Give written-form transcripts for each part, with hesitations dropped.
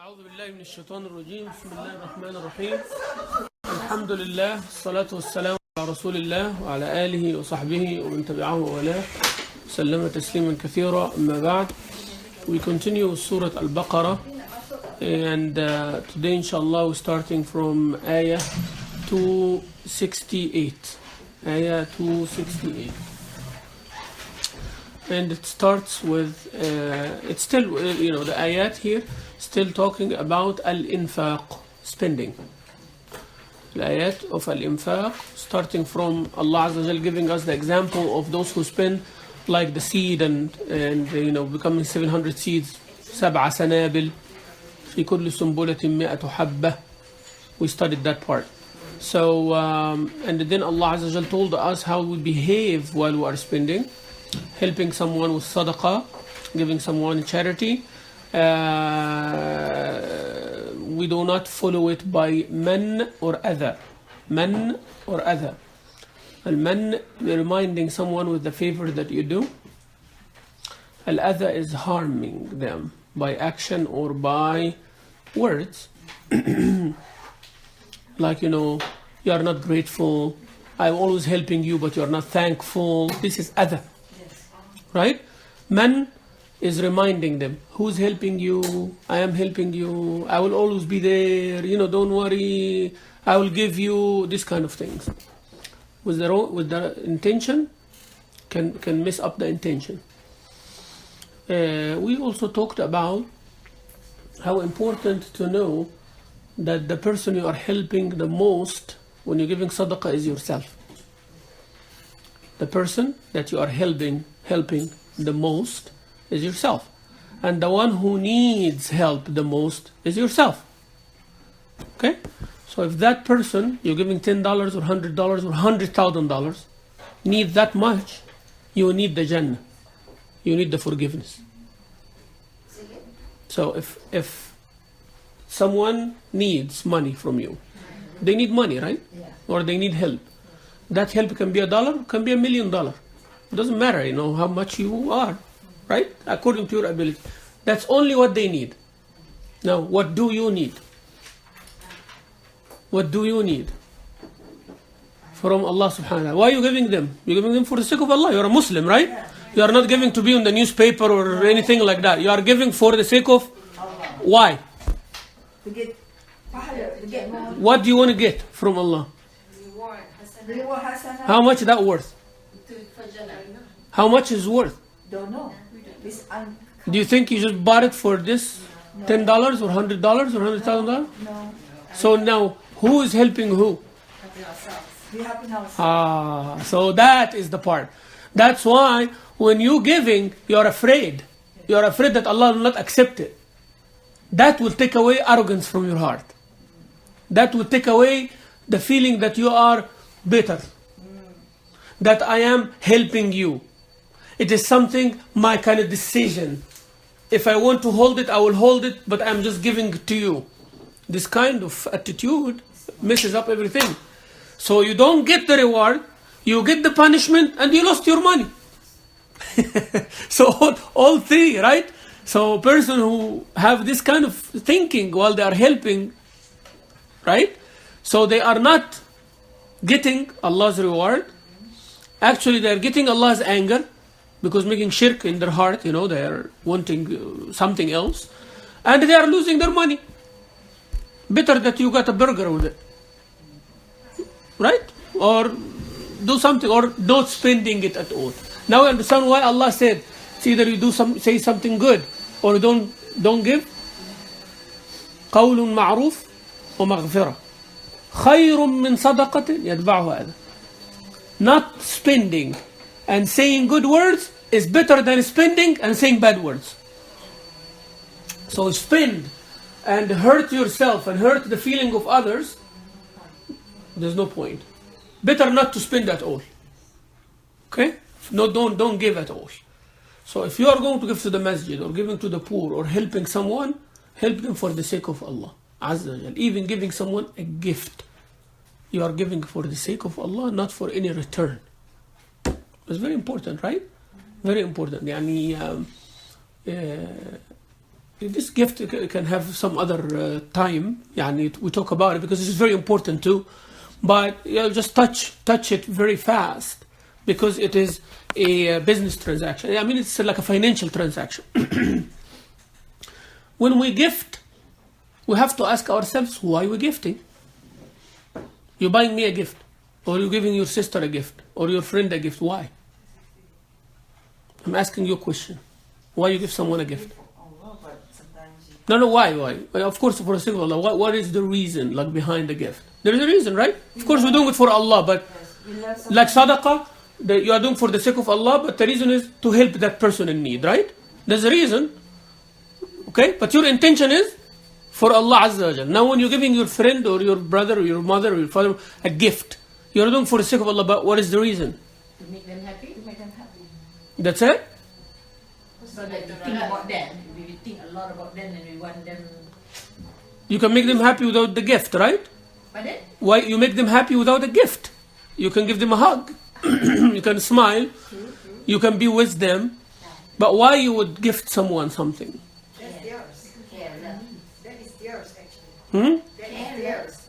أعوذ بالله من الشيطان الرجيم. بسم الله الرحمن الرحيم. الحمد لله والصلاة والسلام على رسول الله وعلى آله وصحبه ومن تبعه وولاه سلم تسليما كثيرا. أما بعد, we continue with Surah Al-Baqarah, and today inshallah we're starting from Ayat 268. Ayat 268. And it starts with, it's still, the ayat here, still talking about al-infaq, spending. The ayat of al-infaq, starting from Allah Azza wa Jal giving us the example of those who spend like the seed and becoming 700 seeds, سبع سنابل في كل سنبلة 100 حبة. We studied that part. So, and then Allah Azza wa Jal told us how we behave while we are spending. Helping someone with sadaqah, giving someone charity. We do not follow it by man or other. Man or other. Al-man, reminding someone with the favor that you do. Al-other is harming them by action or by words. Like, you are not grateful. I'm always helping you, but you are not thankful. This is other. Right? Man is reminding them, who's helping you? I am helping you. I will always be there. Don't worry. I will give you this kind of things. With the intention, can mess up the intention. We also talked about how important to know that the person you are helping the most when you're giving sadaqah is yourself. The person that you are helping the most is yourself, and the one who needs help the most is yourself. Okay, so if that person you're giving $10 or $100 or $100,000 need that much, you need the Jannah, you need the forgiveness. So if someone needs money from you, they need money, right? Or they need help. That help can be $1, can be $1 million. It doesn't matter, how much you are, right? According to your ability. That's only what they need. Now, what do you need? What do you need from Allah subhanahu wa ta'ala? Why are you giving them? You're giving them for the sake of Allah. You're a Muslim, right? You are not giving to be in the newspaper or anything like that. You are giving for the sake of why? What do you want to get from Allah? How much is that worth? How much is worth? Don't know. Do you think you just bought it for this $10 or $100 or $100,000? No. So now, who is helping who? We helping ourselves. So that is the part. That's why when you giving, you're afraid. You're afraid that Allah will not accept it. That will take away arrogance from your heart. That will take away the feeling that you are better. That I am helping you. It is something, my kind of decision. If I want to hold it, I will hold it, but I'm just giving it to you. This kind of attitude messes up everything. So you don't get the reward, you get the punishment, and you lost your money. So all three, right? So a person who have this kind of thinking while they are helping, right? So they are not getting Allah's reward. Actually, they are getting Allah's anger, because making shirk in their heart, they are wanting something else, and they are losing their money. Better that you got a burger with it, right? Or do something, or not spending it at all. Now you understand why Allah said, it's either you say something good, or you don't give. قول معروف ومغفرة خير من صدقة يتبعها أذى. Not spending and saying good words is better than spending and saying bad words. So spend and hurt yourself and hurt the feeling of others, there's no point. Better not to spend at all. Okay? No, don't give at all. So if you are going to give to the masjid or giving to the poor or helping someone, help them for the sake of Allah Azza wa Jal. Even giving someone a gift, you are giving for the sake of Allah, not for any return. It's very important, right? Very important. this gift can have some other time. We talk about it because this is very important too. But just touch it very fast because it is a business transaction. I mean, it's like a financial transaction. When we gift, we have to ask ourselves, why are we gifting? You're buying me a gift, or you're giving your sister a gift, or your friend a gift. Why? I'm asking you a question. Why you give someone a gift? No, why? Of course, for the sake of Allah. What is the reason behind the gift? There is a reason, right? Of course, we're doing it for Allah, but like sadaqah, you are doing for the sake of Allah, but the reason is to help that person in need, right? There's a reason. Okay? But your intention is for Allah Azza wa Jal. Now, when you're giving your friend or your brother or your mother or your father a gift, you're doing for the sake of Allah, but what is the reason? To make them happy. That's it? So that we think about them. We think a lot about them and we want them. You can make them happy without the gift, right? Pardon? Why you make them happy without a gift? You can give them a hug. You can smile. You can be with them. But why you would gift someone something? That's theirs. That is theirs, actually. Hmm? That is theirs.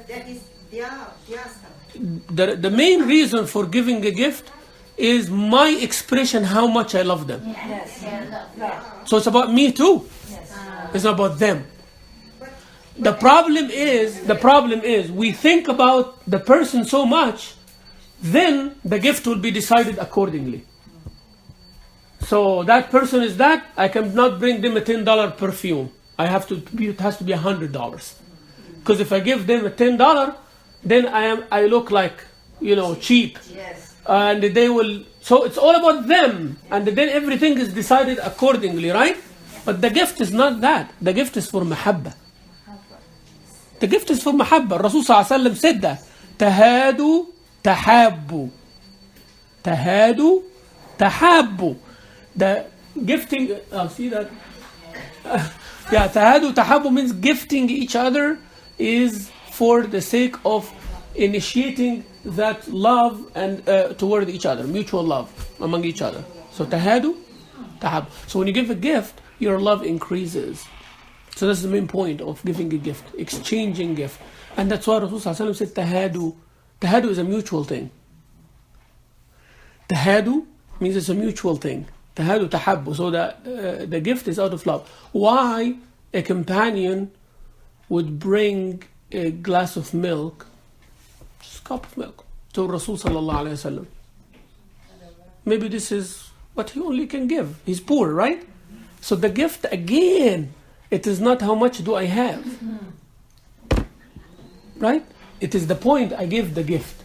That is their stuff. The main reason for giving a gift is my expression how much I love them. Yes. So it's about me too. Yes. It's not about them. The problem is we think about the person so much, then the gift will be decided accordingly. So that person is that, I cannot bring them a $10 perfume. It has to be $100. Because if I give them a $10, then I look like, cheap. Yes. And they will, so it's all about them. And then everything is decided accordingly, right? But the gift is not that. The gift is for mahabba. The gift is for mahabba. Rasul Sallallahu Alaihi Wasallam said that. Tahadu tahabbu. Tahadu tahabbu. The gifting, see that? Tahadu tahabbu means gifting each other is for the sake of initiating that love and toward each other, mutual love among each other. So tahadu tahabbu. So when you give a gift, your love increases. So that's the main point of giving a gift, exchanging gift. And that's why Rasul said tahadu. Tahadu is a mutual thing. Tahadu means it's a mutual thing. Tahadu tahabbu. So the gift is out of love. Why a companion would bring a glass of milk, just a cup of milk, to Rasul Sallallahu Alaihi Wasallam? Maybe this is what he only can give. He's poor, right? So the gift again, it is not how much do I have, right? It is the point I give the gift.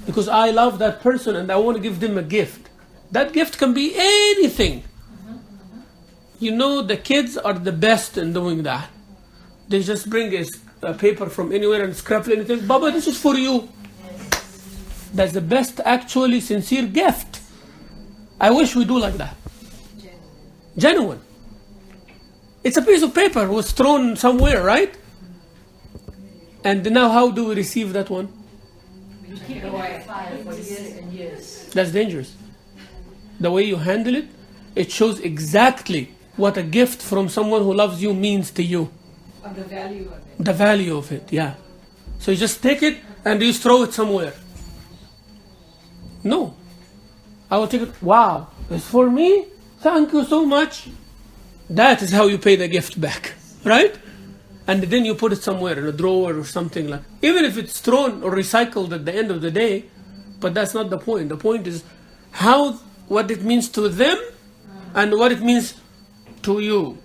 Because I love that person and I want to give them a gift. That gift can be anything. The kids are the best in doing that. They just bring a paper from anywhere and scrap it and say, Baba, this is for you. That's the best, actually, sincere gift. I wish we do like that. Genuine. It's a piece of paper was thrown somewhere, right? And now how do we receive that one? We keep the file for years and years. That's dangerous. The way you handle it, it shows exactly what a gift from someone who loves you means to you. Of the value of it. The value of it, yeah. So you just take it and you just throw it somewhere. No. I will take it, wow, it's for me? Thank you so much. That is how you pay the gift back, right? And then you put it somewhere in a drawer or something like. Even if it's thrown or recycled at the end of the day, but that's not the point. The point is what it means to them and what it means to you,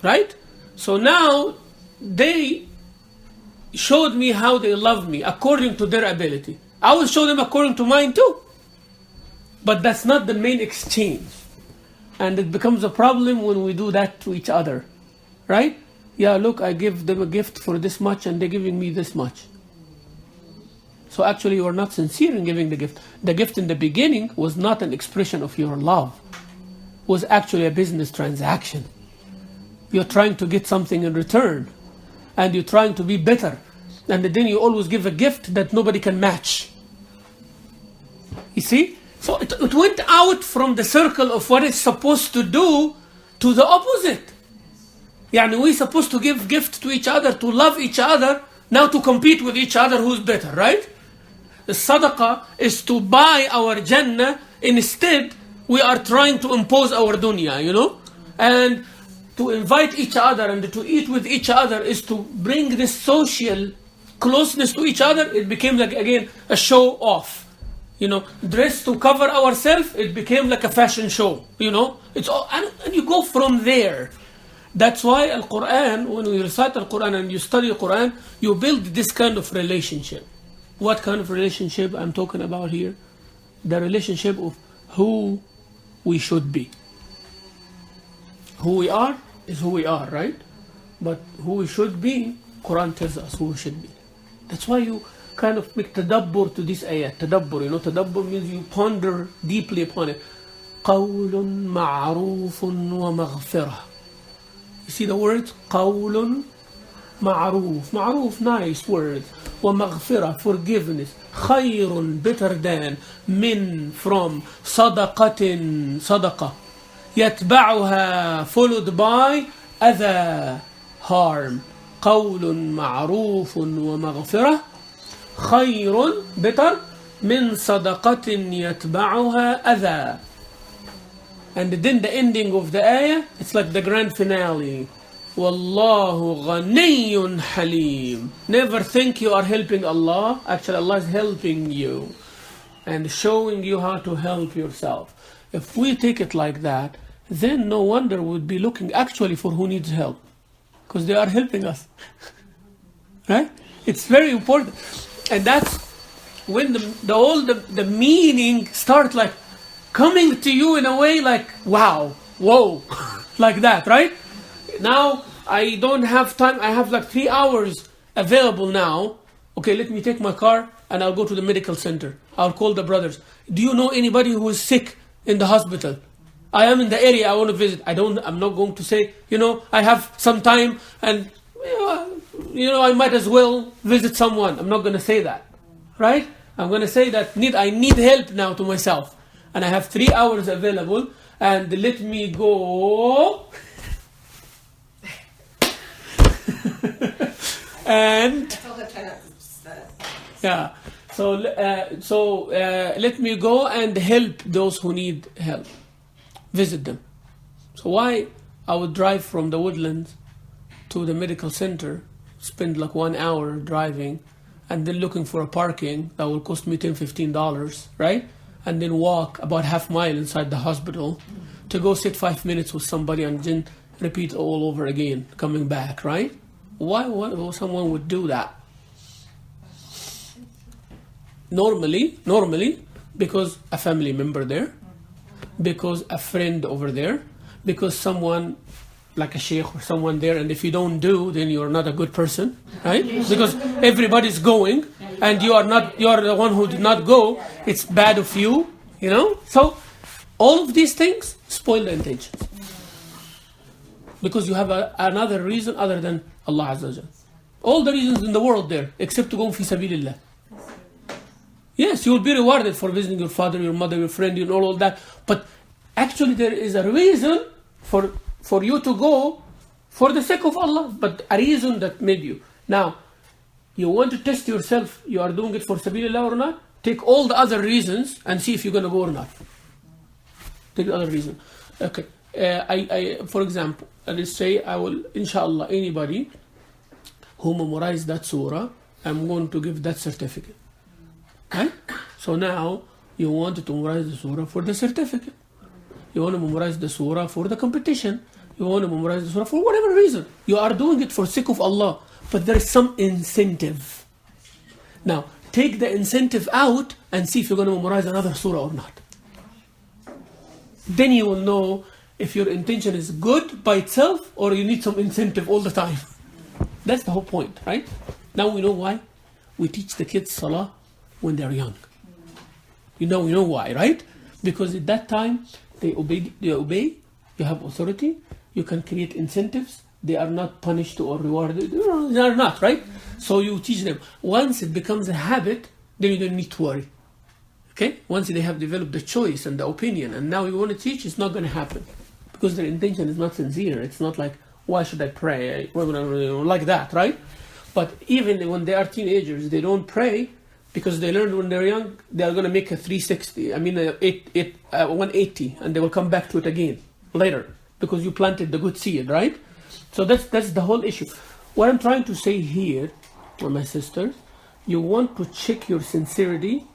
right? So now they showed me how they love me according to their ability. I will show them according to mine too. But that's not the main exchange. And it becomes a problem when we do that to each other, right? Yeah, look, I give them a gift for this much and they're giving me this much. So actually you are not sincere in giving the gift. The gift in the beginning was not an expression of your love. It was actually a business transaction. You're trying to get something in return. And you're trying to be better. And then you always give a gift that nobody can match. You see? So it went out from the circle of what it's supposed to do to the opposite. Yani we're supposed to give gift to each other, to love each other, now to compete with each other who's better, right? The sadaqah is to buy our Jannah. Instead, we are trying to impose our dunya, you know? And to invite each other and to eat with each other is to bring this social closeness to each other. It became like, again, a show off. You know, dress to cover ourselves, it became like a fashion show, you know? It's all, and you go from there. That's why Al-Quran, when we recite Al-Quran and you study Al-Quran, you build this kind of relationship. What kind of relationship I'm talking about here? The relationship of who we should be. Who we are is who we are, right? But who we should be, Quran tells us who we should be. That's why you kind of make tadabbur to this ayat. Tadabbur, you know, tadabbur means you ponder deeply upon it. قَوْلٌ مَعْرُوفٌ وَمَغْفِرَةٌ. You see the words? قَوْلٌ مَعْرُوف. مَعْرُوف, nice words. وَمَغْفِرَةٌ, forgiveness. خَيْرٌ, better than. مِن, from. صَدَقَةٍ, صَدَقَةٍ. يَتْبَعُهَا, followed by. أَذَى, harm. قَوْلٌ مَعْرُوفٌ وَمَغْفِرَةٌ. خَيْرٌ, better. مِن صَدَقَةٍ يَتْبَعُهَا أَذَى. And then the ending of the ayah, it's like the grand finale. Wallahu ghaniyyun halim. Never think you are helping Allah. Actually, Allah is helping you and showing you how to help yourself. If we take it like that, then no wonder we'd be looking actually for who needs help, because they are helping us. Right? It's very important. And that's when the meaning starts like coming to you in a way like, wow, whoa, like that, right? Now, I don't have time. I have like 3 hours available now. Okay, let me take my car and I'll go to the medical center. I'll call the brothers. Do you know anybody who is sick in the hospital? I am in the area, I want to visit. I'm not going to say, you know, I have some time and, you know, I might as well visit someone. I'm not going to say that, right? I'm going to say that I need help now to myself. And I have 3 hours available, and let me go. And yeah, so let me go and help those who need help. Visit them. So why I would drive from the Woodlands to the medical center, spend like 1 hour driving, and then looking for a parking that will cost me $10-15, right? And then walk about half mile inside the hospital to go sit 5 minutes with somebody and then repeat all over again, coming back, right? Why someone would do that? Normally, because a family member there, because a friend over there, because someone like a sheikh or someone there, and if you don't do, then you're not a good person, right? Because everybody's going, and you are the one who did not go. It's bad of you, you know. So all of these things spoil the intentions, because you have another reason other than Allah Azza wa Jal. All the reasons in the world there, except to go fi sabilillah. Yes, you will be rewarded for visiting your father, your mother, your friend, you know, all that. But actually there is a reason for you to go for the sake of Allah, but a reason that made you. Now, you want to test yourself, you are doing it for sabilillah or not? Take all the other reasons and see if you're going to go or not. Take the other reason. Okay, I for example, let's say I will, inshallah, anybody who memorize that surah, I'm going to give that certificate. Okay? So now, you want to memorize the surah for the certificate. You want to memorize the surah for the competition. You want to memorize the surah for whatever reason. You are doing it for sake of Allah. But there is some incentive. Now, take the incentive out and see if you're going to memorize another surah or not. Then you will know if your intention is good by itself or you need some incentive all the time. That's the whole point, right? Now we know why we teach the kids salah when they're young. You know why, right? Because at that time, they obey, you have authority, you can create incentives, they are not punished or rewarded, they are not, right? So you teach them. Once it becomes a habit, then you don't need to worry. Okay? Once they have developed the choice and the opinion, and now you want to teach, it's not going to happen. because their intention is not sincere. It's not like, why should I pray? Like that, right? But even when they are teenagers, they don't pray because they learned when they're young, they are going to make a 360, 180, and they will come back to it again later because you planted the good seed, right? So that's the whole issue. What I'm trying to say here, my sisters, you want to check your sincerity,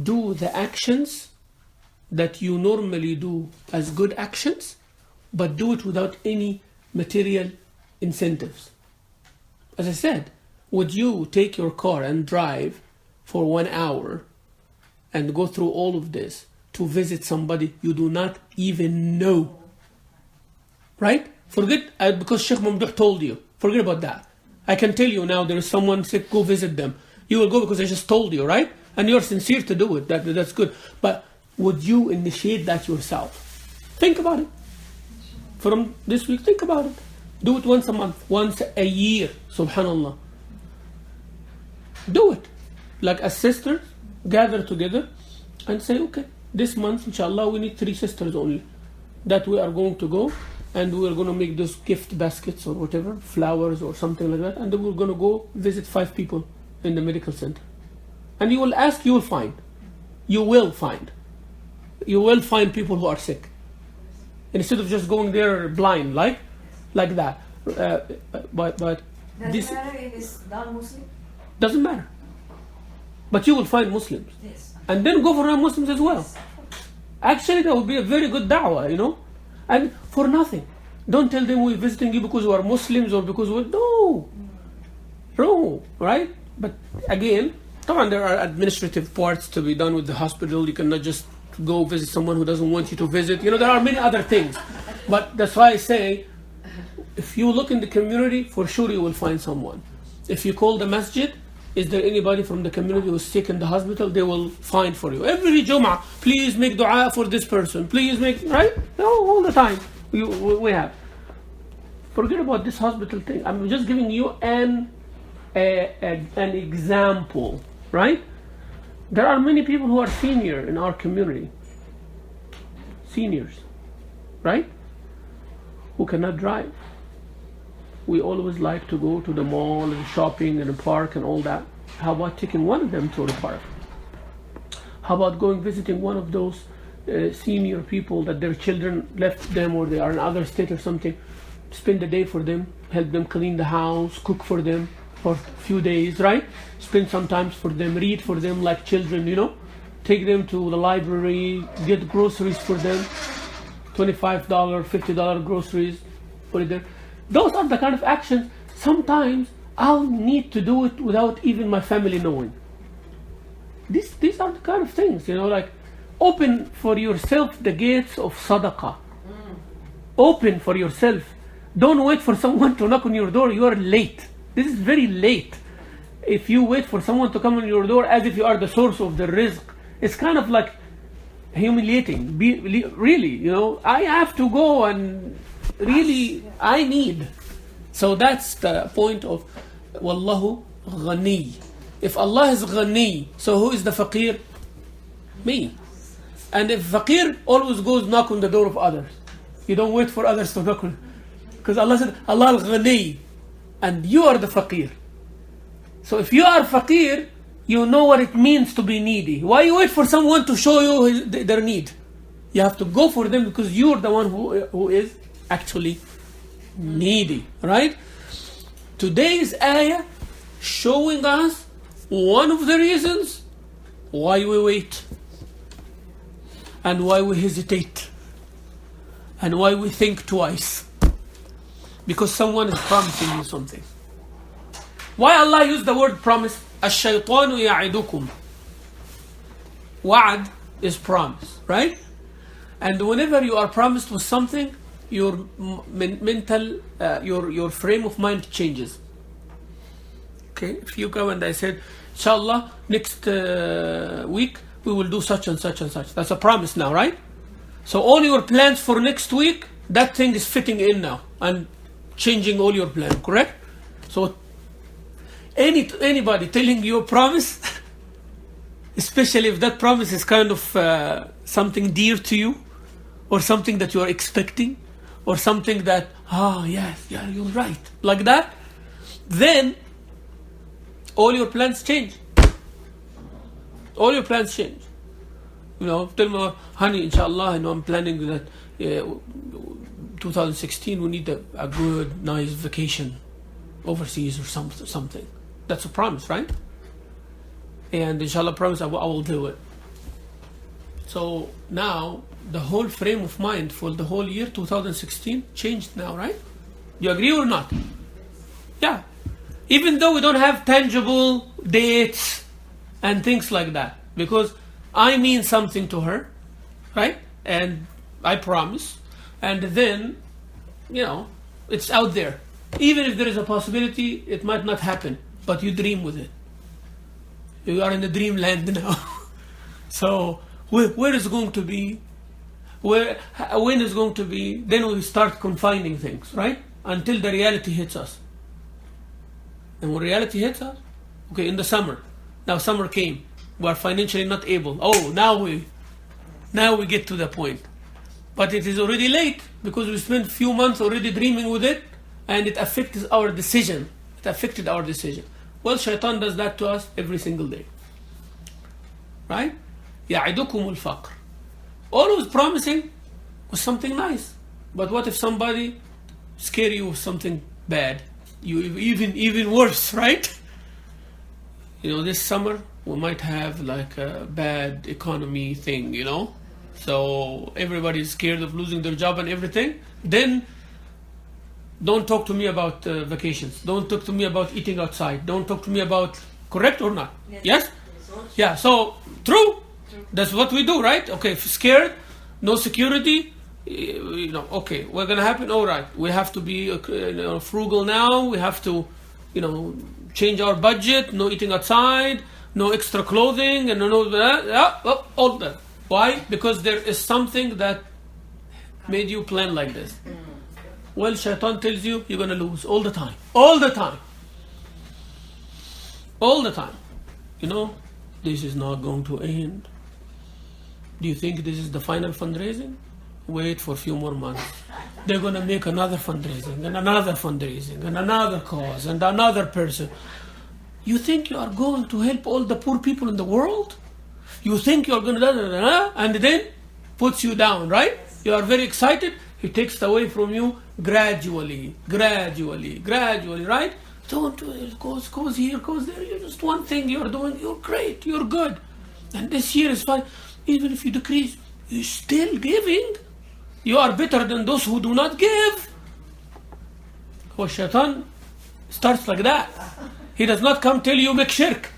do the actions that you normally do as good actions, but do it without any material incentives. As I said, would you take your car and drive for 1 hour and go through all of this to visit somebody you do not even know? Right? Forget, because Sheikh Mamdouh told you, forget about that. I can tell you now there is someone sick, go visit them. You will go because I just told you, right? And you're sincere to do it, that's good. But would you initiate that yourself? Think about it. From this week, think about it. Do it once a month, once a year, subhanallah. Do it. Like as sisters, gather together and say, okay, this month, inshallah, we need 3 sisters only. That we are going to go and we are going to make those gift baskets or whatever, flowers or something like that. And then we're going to go visit 5 people in the medical center. And you will ask, you will find. You will find. You will find people who are sick. Instead of just going there blind, like that. But Doesn't matter if it's non-Muslim? Doesn't matter. But you will find Muslims. Yes. And then go for non-Muslims as well. Actually, that would be a very good da'wah, you know. And for nothing. Don't tell them we're visiting you because we are Muslims or because we're... No, right? But again, there are administrative parts to be done with the hospital. You cannot just go visit someone who doesn't want you to visit. You know, there are many other things. But that's why I say, if you look in the community, for sure you will find someone. If you call the masjid, is there anybody from the community who's sick in the hospital? They will find for you. Every Jum'ah, please make dua for this person. Please make, right? No, all the time. We have. Forget about this hospital thing. I'm just giving you an example, right? There are many people who are senior in our community. Seniors, right? Who cannot drive. We always like to go to the mall and shopping and the park and all that. How about taking one of them to the park? How about going visiting one of those senior people that their children left them or they are in other state or something? Spend the day for them, help them clean the house, cook for them for a few days, right? Spend some time for them, read for them like children, you know? Take them to the library, get groceries for them, $25, $50 groceries, put it there. Those are the kind of actions, sometimes I'll need to do it without even my family knowing. These are the kind of things, you know, like open for yourself the gates of sadaqah. Open for yourself. Don't wait for someone to knock on your door. You are late. This is very late. If you wait for someone to come on your door as if you are the source of the rizq, it's kind of like humiliating. Really, you know, I have to go and really, I need. So that's the point of Wallahu Ghani. If Allah is Ghani, so who is the faqir? Me. And if faqir always goes knock on the door of others, you don't wait for others to knock on. Because Allah said, Allah al-Ghani, and you are the faqir. So if you are faqir, you know what it means to be needy. Why you wait for someone to show you their need? You have to go for them because you're the one who is actually needy, right? Today's ayah showing us one of the reasons why we wait and why we hesitate and why we think twice, because someone is promising you something. Why Allah used the word promise? Ash-shaytanu ya'idukum. Wa'ad is promise, right? And whenever you are promised with something, your mental, your frame of mind changes. Okay, if you come and I said, inshallah, next week we will do such and such and such. That's a promise now, right? So all your plans for next week, that thing is fitting in now and changing all your plans, correct? So anybody telling you a promise, especially if that promise is kind of something dear to you or something that you are expecting, or something that, yes, yeah, you're right, like that, then all your plans change. All your plans change. Tell me, honey, inshallah, I'm planning that 2016 we need a good, nice vacation overseas or something. That's a promise, right? And inshallah, promise I will do it. So now the whole frame of mind for the whole year 2016 changed now, right? You agree or not? Yeah. Even though we don't have tangible dates and things like that, because I mean something to her, right? And I promise. And then, it's out there. Even if there is a possibility, it might not happen, but you dream with it. You are in the dreamland now. So where is going to be? When is going to be? Then we start confining things, right? Until the reality hits us. And when reality hits us, okay, in the summer. Now summer came. We are financially not able. Now we get to the point. But it is already late because we spent a few months already dreaming with it, and it affected our decision. Well, Shaitan does that to us every single day. Right? يَعِدُكُمُ الْفَقْرِ. Always promising with something nice. But what if somebody scare you with something bad? You even worse, right? This summer we might have like a bad economy thing, So everybody's scared of losing their job and everything. Then don't talk to me about vacations. Don't talk to me about eating outside. Don't talk to me about, correct or not? Yes? Yeah, so true. That's what we do, right? Okay, if scared, no security, okay, what's going to happen? All right, we have to be frugal now. We have to, change our budget. No eating outside, no extra clothing, and all that. Why? Because there is something that made you plan like this. Well, Shaitan tells you you're going to lose all the time. This is not going to end. Do you think this is the final fundraising? Wait for a few more months. They're going to make another fundraising and another fundraising and another cause and another person. You think you are going to help all the poor people in the world? You think you're going to and then puts you down, right? You are very excited. He takes it away from you gradually, right? Don't do it. Goes here, goes there. You're just one thing you're doing. You're great. You're good. And this year is fine. Even if you decrease, you're still giving. You are better than those who do not give. Well, Shaitan starts like that. He does not come tell you make shirk.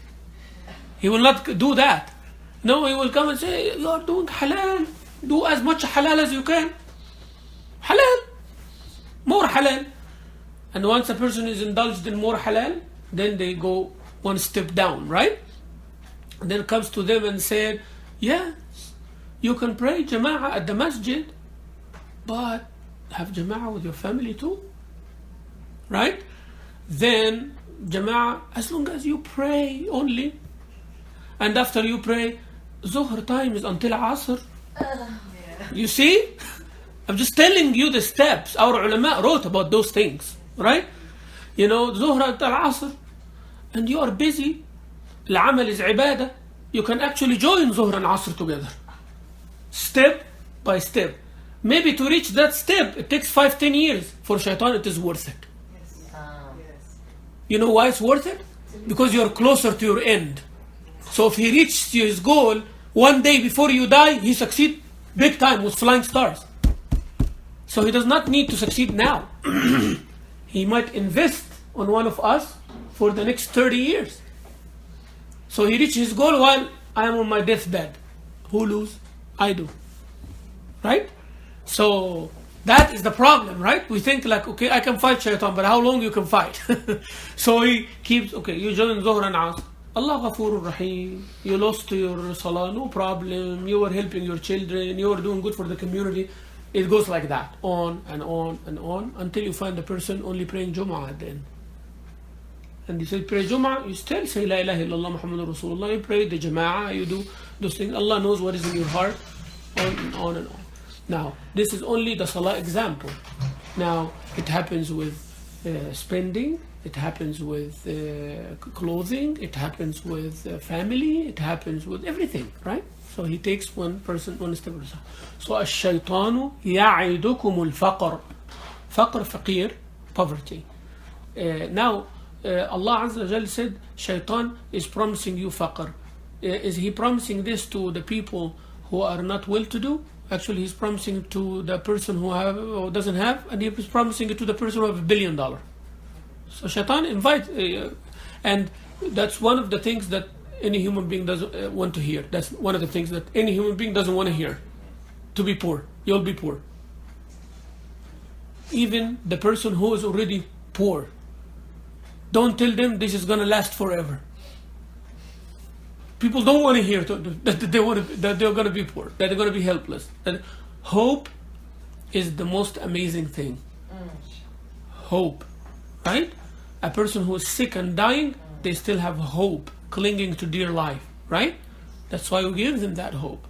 He will not do that. No, he will come and say, you are doing halal. Do as much halal as you can. Halal. More halal. And once a person is indulged in more halal, then they go one step down, right? And then comes to them and said, yes, you can pray jama'ah at the masjid, but have jama'ah with your family too, right? Then jama'ah, as long as you pray only, and after you pray, Zuhr time is until Asr. You see? I'm just telling you the steps. Our ulama wrote about those things, right? Zuhr until Asr, and you are busy. Al-amal is ibadah. You can actually join Zuhr and Asr together. Step by step. Maybe to reach that step, it takes 5-10 years. For Shaitan, it is worth it. You know why it's worth it? Because you're closer to your end. So if he reaches his goal, one day before you die, he succeeds big time with flying stars. So he does not need to succeed now. He might invest on one of us for the next 30 years. So he reaches his goal while I am on my deathbed. Who lose? I do. Right? So that is the problem, right? We think like, okay, I can fight Shaitan, but how long you can fight? So he keeps, okay, you join Zuhr and Asr. Allah Ghafurur Rahim. You lost your salah, no problem. You were helping your children. You were doing good for the community. It goes like that, on and on and on, until you find the person only praying Jum'ah at the end. And you say pray Jum'ah, you still say La ilaha illallah Muhammadur Rasulullah. You pray the Jama'ah, you do those things. Allah knows what is in your heart, on and on and on. Now, this is only the salah example. Now, it happens with spending, it happens with clothing, it happens with family, it happens with everything, right? So he takes one person, one step at a time. So, الشيطان يعدكم الفقر. فقر, فقير, poverty. Now, Allah Azza wa Jal said, Shaitan is promising you faqr. Is he promising this to the people who are not well-to-do? Actually, he's promising to the person who doesn't have, and he's promising it to the person who has $1 billion. So Shaitan invites, and that's one of the things that any human being doesn't want to hear. That's one of the things that any human being doesn't want to hear. To be poor. You'll be poor. Even the person who is already poor. Don't tell them this is going to last forever. People don't want to hear that they're going to be poor, that they're going to be helpless. That hope is the most amazing thing. Hope, right? A person who is sick and dying, they still have hope, clinging to dear life, right? That's why we give them that hope.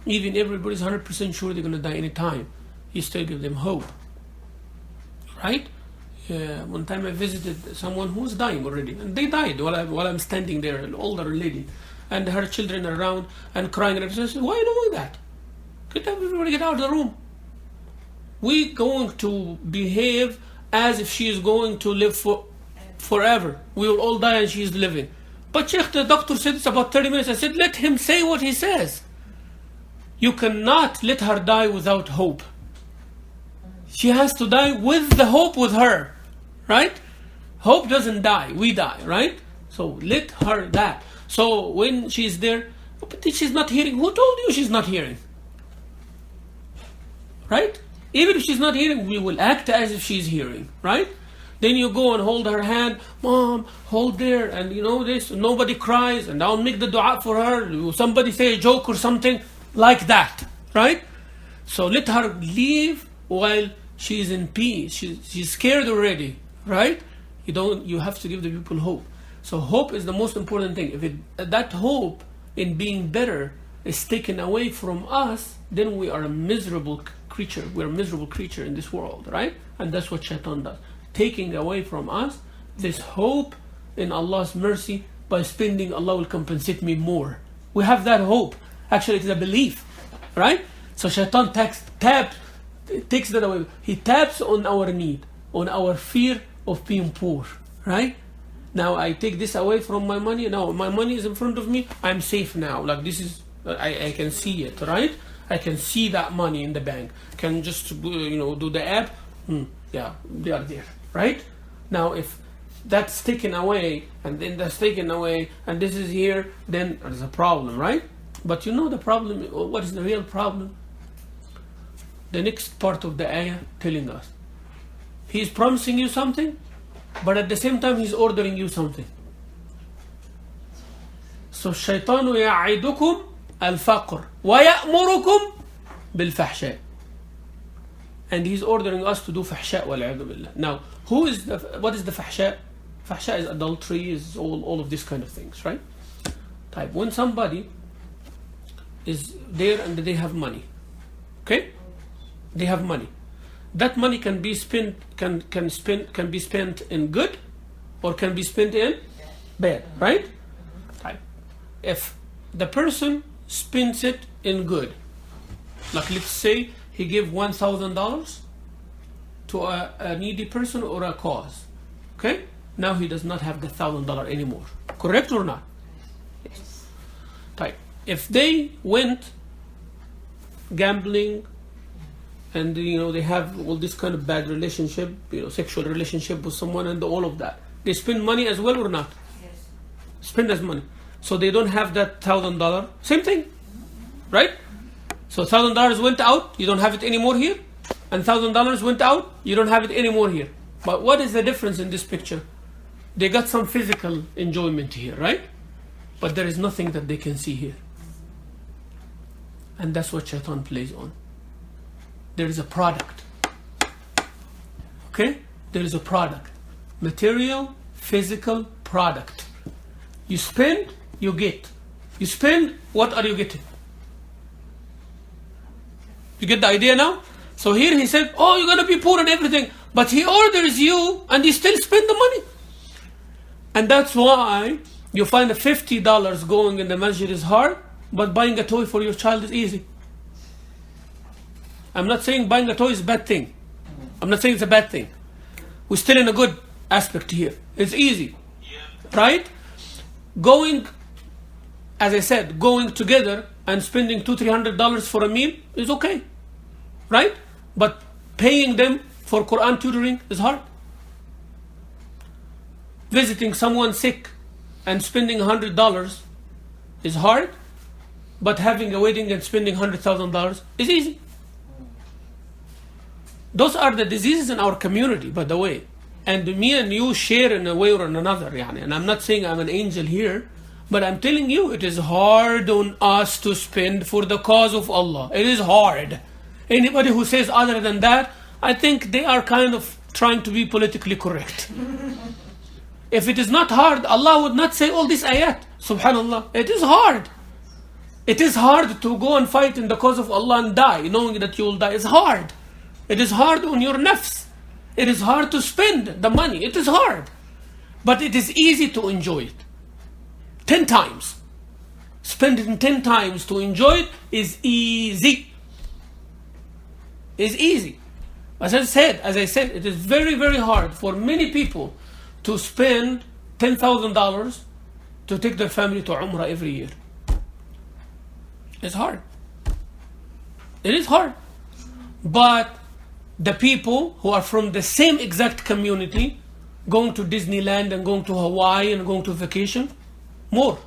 Even everybody's 100% sure they're going to die any time, you still give them hope, right? One time I visited someone who was dying already, and they died while I'm standing there, an older lady, and her children are around and crying. And I said, why are you doing that? Everybody get out of the room. We're going to behave as if she is going to live forever. We will all die and she is living. But Sheikh, the doctor said it's about 30 minutes. I said, let him say what he says. You cannot let her die without hope. She has to die with the hope with her, right? Hope doesn't die, we die, right? So let her that. So when she's there, but she's not hearing. Who told you she's not hearing? Right? Even if she's not hearing, we will act as if she's hearing, right? Then you go and hold her hand, Mom, hold there, and you know this, nobody cries, and I'll make the dua for her. Somebody say a joke or something like that, right? So let her leave while she's in peace. She's scared already, right? You have to give the people hope. So hope is the most important thing. If that hope in being better is taken away from us, then we are a miserable creature. We're a miserable creature in this world, right? And that's what Shaitan does. Taking away from us this hope in Allah's mercy by spending, Allah will compensate me more. We have that hope. Actually, it's a belief, right? So Shaitan takes that away. He taps on our need, on our fear of being poor, right? Now I take this away from my money. Now my money is in front of me. I'm safe now. Like this is, I can see it, right? I can see that money in the bank. Can just do the app. Yeah, they are there, right? Now if that's taken away, and then that's taken away, and this is here, then there's a problem, right? But you know the problem. What is the real problem? The next part of the ayah telling us. He's promising you something, but at the same time he's ordering you something. So الشيطان يعدكم الفقر ويأمركم بالفحشاء. And he's ordering us to do fahsha والعياذ بالله. Now, what is the fahsha? Fahsha is adultery, is all of these kind of things, right? When somebody is there and they have money, okay? They have money. That money can be spent can be spent in good, or can be spent in bad, right? If the person spends it in good, like let's say he gave $1,000 to a needy person or a cause, okay? Now he does not have the $1,000 anymore. Correct or not? Yes. If they went gambling, and they have all this kind of bad relationship, sexual relationship with someone, and all of that, they spend money as well or not? Yes. Spend as money. So they don't have that $1,000. Same thing, right? So $1,000 went out, you don't have it anymore here, and $1,000 went out, you don't have it anymore here. But what is the difference in this picture? They got some physical enjoyment here, right? But there is nothing that they can see here. And that's what Shaitan plays on. There is a product. Okay? There is a product. Material, physical product. You spend, you get. You spend, what are you getting? You get the idea now? So here he said, oh, you're going to be poor and everything. But he orders you and you still spend the money. And that's why you find the $50 going in the masjid is hard, but buying a toy for your child is easy. I'm not saying buying a toy is a bad thing. I'm not saying it's a bad thing. We're still in a good aspect here. It's easy. Right? Going, as I said, going together and spending $200-300 for a meal is okay. Right? But paying them for Quran tutoring is hard. Visiting someone sick and spending $100 is hard, but having a wedding and spending $100,000 is easy. Those are the diseases in our community, by the way. And me and you share in a way or in another. Yani. And I'm not saying I'm an angel here, but I'm telling you it is hard on us to spend for the cause of Allah. It is hard. Anybody who says other than that, I think they are kind of trying to be politically correct. If it is not hard, Allah would not say all these ayat. Subhanallah. It is hard. It is hard to go and fight in the cause of Allah and die, knowing that you will die. It's hard. It is hard on your nafs. It is hard to spend the money. It is hard. But it is easy to enjoy it. 10 times. Spending 10 times to enjoy it is easy. Is easy. As I said, it is very, very hard for many people to spend $10,000 to take their family to Umrah every year. It's hard. It is hard. But the people who are from the same exact community going to Disneyland and going to Hawaii and going to vacation, more.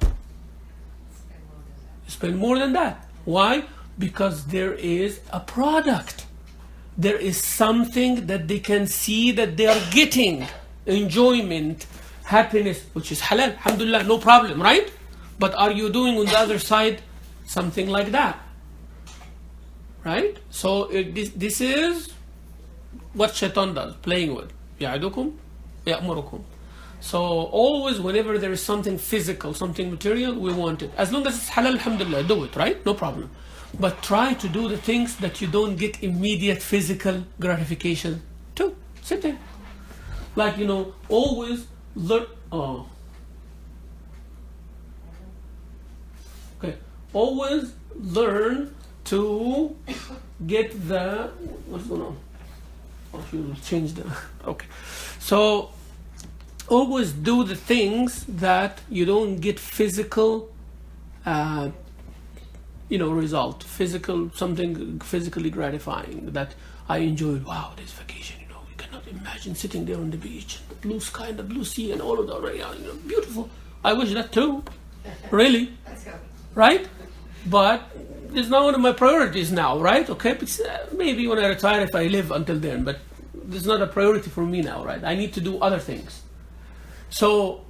Spend more than that. Why? Because there is a product. There is something that they can see that they are getting. Enjoyment, happiness, which is halal, alhamdulillah, no problem, right? But are you doing on the other side something like that? Right? So this is what Shaitan does, playing with. يَعِدُكُمْ يَأْمُرُكُمْ. So always whenever there is something physical, something material, we want it. As long as it's halal, alhamdulillah, do it, right? No problem. But try to do the things that you don't get immediate physical gratification too. Sit there. Like, always learn. Always learn to get the. What's going on? Oh, you change the. Okay. So, always do the things that you don't get physical, result. Something physically gratifying that I enjoyed. Wow, this vacation. You cannot imagine sitting there on the beach, the blue sky and the blue sea and all of that. Beautiful. I wish that too. Really. Right? But it's not one of my priorities now, right? Okay, but maybe when I retire, if I live until then, but it's not a priority for me now, right? I need to do other things. So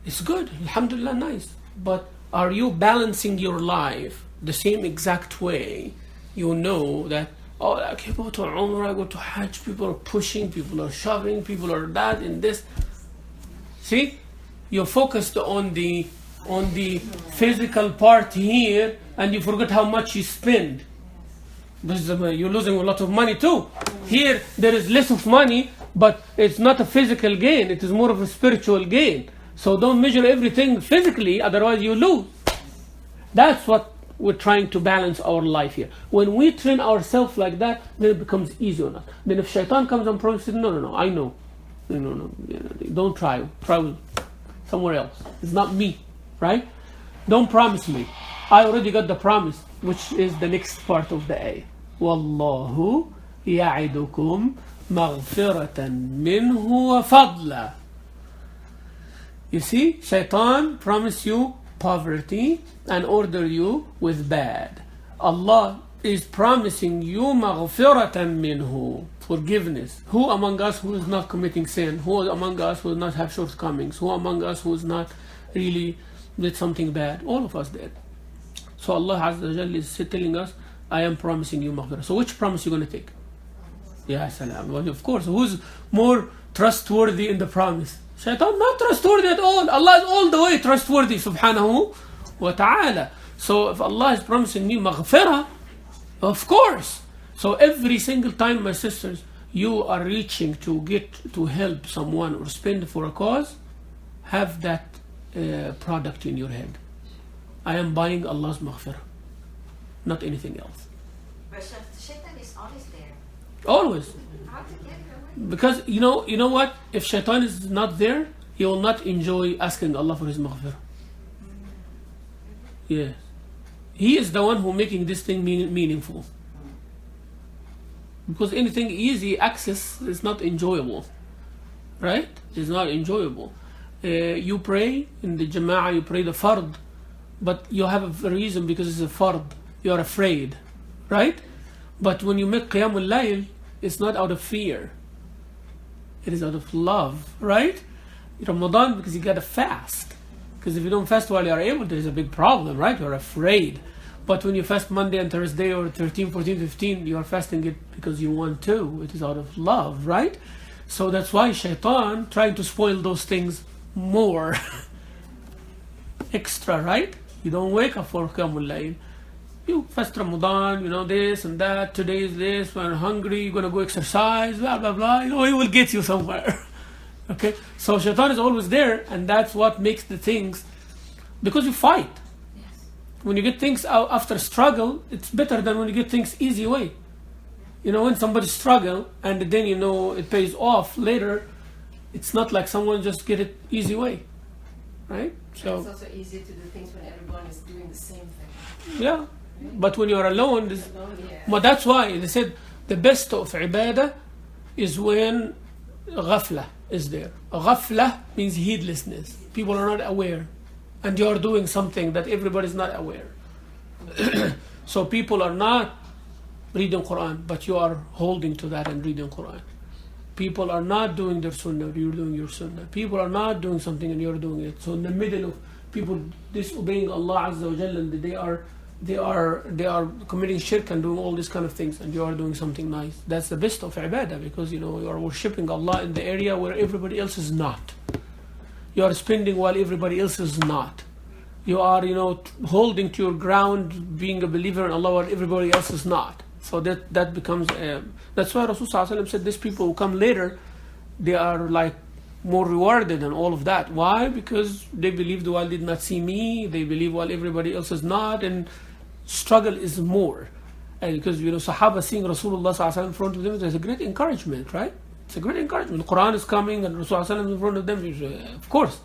it's good, alhamdulillah, nice. But are you balancing your life the same exact way? You know that, I can go to Umrah, I go to Hajj, people are pushing, people are shoving, people are that and this. See, you're focused on the physical part here, and you forget how much you spend. You're losing a lot of money too. Here, there is less of money, but it's not a physical gain. It is more of a spiritual gain. So don't measure everything physically, otherwise you lose. That's what we're trying to balance our life here. When we train ourselves like that, then it becomes easy on us. Then if Shaitan comes and promises, no, I know. No, don't try. Try with somewhere else. It's not me, right? Don't promise me. I already got the promise, which is the next part of the ayah. Wallahu ya'idukum maghfiratan minhu wa fadla. You see, Shaitan promised you poverty and order you with bad. Allah is promising you maghfiratan minhu, forgiveness. Who among us who is not committing sin? Who among us who does not have shortcomings? Who among us who is not really did something bad? All of us did. So Allah Azza wa Jalla is telling us, I am promising you maghfirah. So which promise are you going to take? Ya salam. Well, of course, who's more trustworthy in the promise? Shaitan not trustworthy at all. Allah is all the way trustworthy, subhanahu wa ta'ala. So if Allah is promising me maghfirah, Of course. So every single time, my sisters, you are reaching to get to help someone or spend for a cause, have that product in your head. I am buying Allah's maghfirah, not anything else. But Shaitan is always there. Always. How to get away? Because you know what? If Shaitan is not there, he will not enjoy asking Allah for his maghfirah. Yes. He is the one who making this thing meaningful. Because anything easy access is not enjoyable. Right? It's not enjoyable. You pray in the jama'ah, you pray the fard, but you have a reason because it's a fard. You are afraid. Right? But when you make qiyamul layl, it's not out of fear. It is out of love. Right? Ramadan, because you gotta fast. Because if you don't fast while you are able, there is a big problem, right? You're afraid. But when you fast Monday and Thursday or 13, 14, 15, you are fasting it because you want to. It is out of love, right? So that's why Shaitan trying to spoil those things more. Extra, right? You don't wake up for Qiyamul Layl. You fast Ramadan, this and that. Today is this. When you're hungry, you're going to go exercise, blah, blah, blah. He will get you somewhere. Okay? So Shaitan is always there, and that's what makes the things, because you fight. When you get things out after struggle, it's better than when you get things easy way. When somebody struggle and then it pays off later, it's not like someone just get it easy way, right? So it's also easier to do things when everyone is doing the same thing. Yeah, but when you're alone, Yeah. but that's why they said the best of ibadah is when ghafla is there. Ghafla means heedlessness. People are not aware. And you are doing something that everybody is not aware. So people are not reading Quran, but you are holding to that and reading Quran. People are not doing their sunnah, you're doing your sunnah. People are not doing something and you're doing it. So in the middle of people disobeying Allah Azza wa Jalla, and they are committing shirk and doing all these kind of things, and you are doing something nice. That's the best of ibadah, because you are worshipping Allah in the area where everybody else is not. You are spending while everybody else is not. You are, holding to your ground, being a believer in Allah while everybody else is not. So that becomes, that's why Rasulullah said these people who come later, they are like more rewarded and all of that. Why? Because they believe the world did not see me, they believe while everybody else is not, and struggle is more. And because, Sahaba seeing Rasulullah in front of them, there's a great encouragement, right? It's a great encouragement. The Quran is coming and Rasulullah in front of them, of course.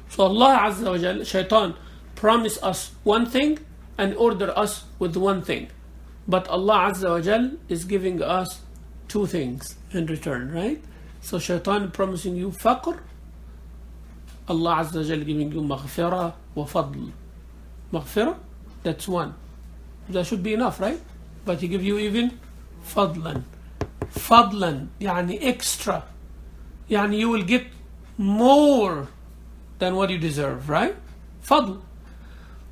So Allah Azza wa Jal, Shaitan, promised us one thing and order us with one thing. But Allah Azza wa Jal is giving us two things in return, right? So Shaitan promising you faqr, Allah Azza wa Jal giving you maghfirah wa fadl. Maghfirah, that's one. That should be enough, right? But He give you even fadlan. Fadlan, yani extra. Yani you will get more than what you deserve, right? Fadl.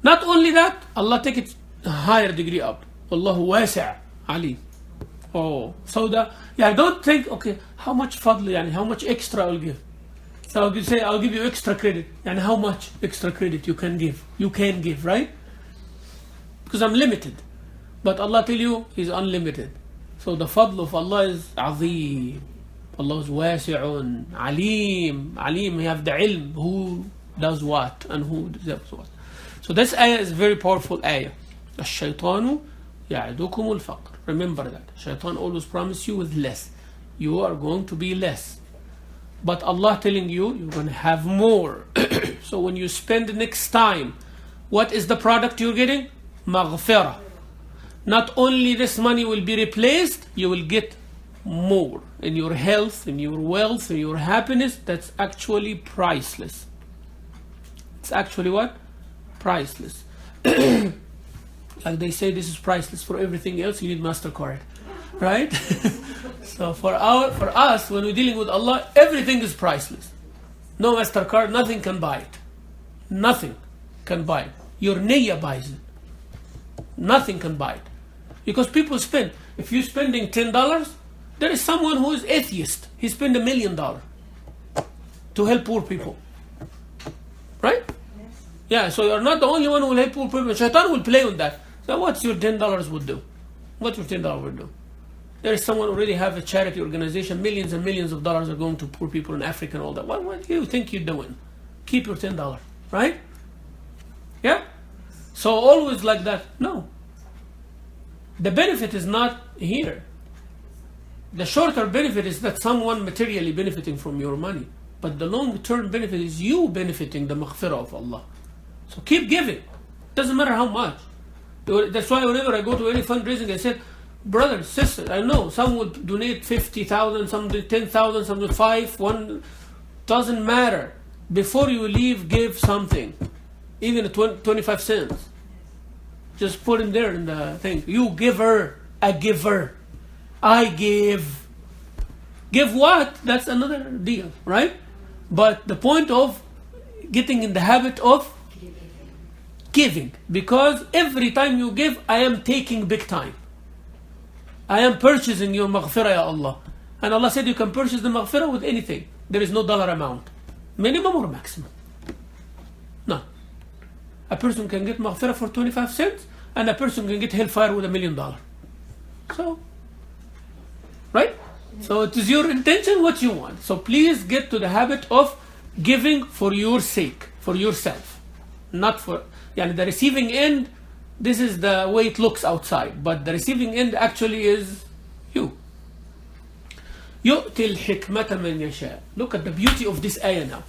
Not only that, Allah take it a higher degree up. Wallahu wasi' alim. Oh, so don't think, okay, how much fadl, yani how much extra I'll give. So I'll say, I'll give you extra credit. And how much extra credit you can give. You can give, right? Because I'm limited. But Allah tell you, He's unlimited. So the fadl of Allah is azim. Allah is wasi'un, alim. Alim, He have the ilm. Who does what and who deserves what. So this ayah is a very powerful ayah. الشيطان يعدكم الفقر. Remember that. Shaitan always promise you with less. You are going to be less. But Allah telling you, you're going to have more. So when you spend next time, what is the product you're getting? Maghfirah. Not only this money will be replaced, you will get more in your health, in your wealth, in your happiness. That's actually priceless. It's actually what? Priceless. Like they say, this is priceless. For everything else, you need MasterCard, right? So for us, when we're dealing with Allah, everything is priceless. No MasterCard, nothing can buy it. Nothing can buy it. Your niyyah buys it. Nothing can buy it. Because people spend. If you're spending $10, there is someone who is atheist. He spend $1 million to help poor people. Right? Yeah, so you're not the only one who will help poor people. Shaitan will play on that. So what's your $10 would do? What your $10 would do? There is someone already have a charity organization, millions and millions of dollars are going to poor people in Africa and all that. What do you think you're doing? Keep your $10, right? Yeah? So always like that? No. The benefit is not here. The shorter benefit is that someone materially benefiting from your money. But the long-term benefit is you benefiting the maghfirah of Allah. So keep giving. Doesn't matter how much. That's why whenever I go to any fundraising, I said, brothers, sisters, I know some would donate 50,000, some do 10,000, some do 5, 1. Doesn't matter. Before you leave, give something. Even a 25 cents. Just put in there in the thing. You giver, a giver. I give. Give what? That's another deal, right? But the point of getting in the habit of giving. Because every time you give, I am taking big time. I am purchasing your maghfirah, ya Allah. And Allah said you can purchase the maghfirah with anything. There is no dollar amount. Minimum or maximum? No. A person can get maghfirah for 25 cents and a person can get hellfire with $1 million. So, right? So it is your intention what you want. So please get to the habit of giving for your sake, for yourself. Not for, the receiving end, this is the way it looks outside. But the receiving end actually is you. يُؤْتِ الْحِكْمَةَ مَنْ يَشَاءُ. Look at the beauty of this ayah now.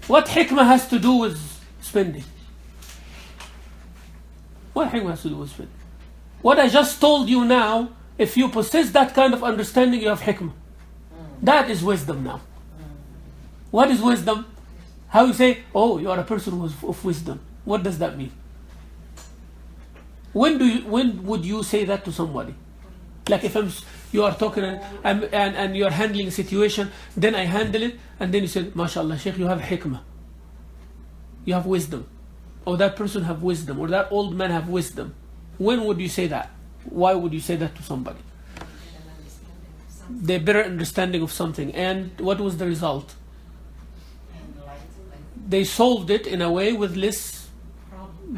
What hikmah has to do with spending? What hikmah has to do with spending? What I just told you now, if you possess that kind of understanding, you have hikmah. That is wisdom now. What is wisdom? How you say, oh, you are a person of wisdom. What does that mean? When would you say that to somebody? Like if you are talking and you are handling a situation, then I handle it, and then you say, MashaAllah, Sheikh, you have hikmah. You have wisdom. Or that person have wisdom. Or that old man have wisdom. When would you say that? Why would you say that to somebody? The better understanding of something. And what was the result? They solved it in a way with less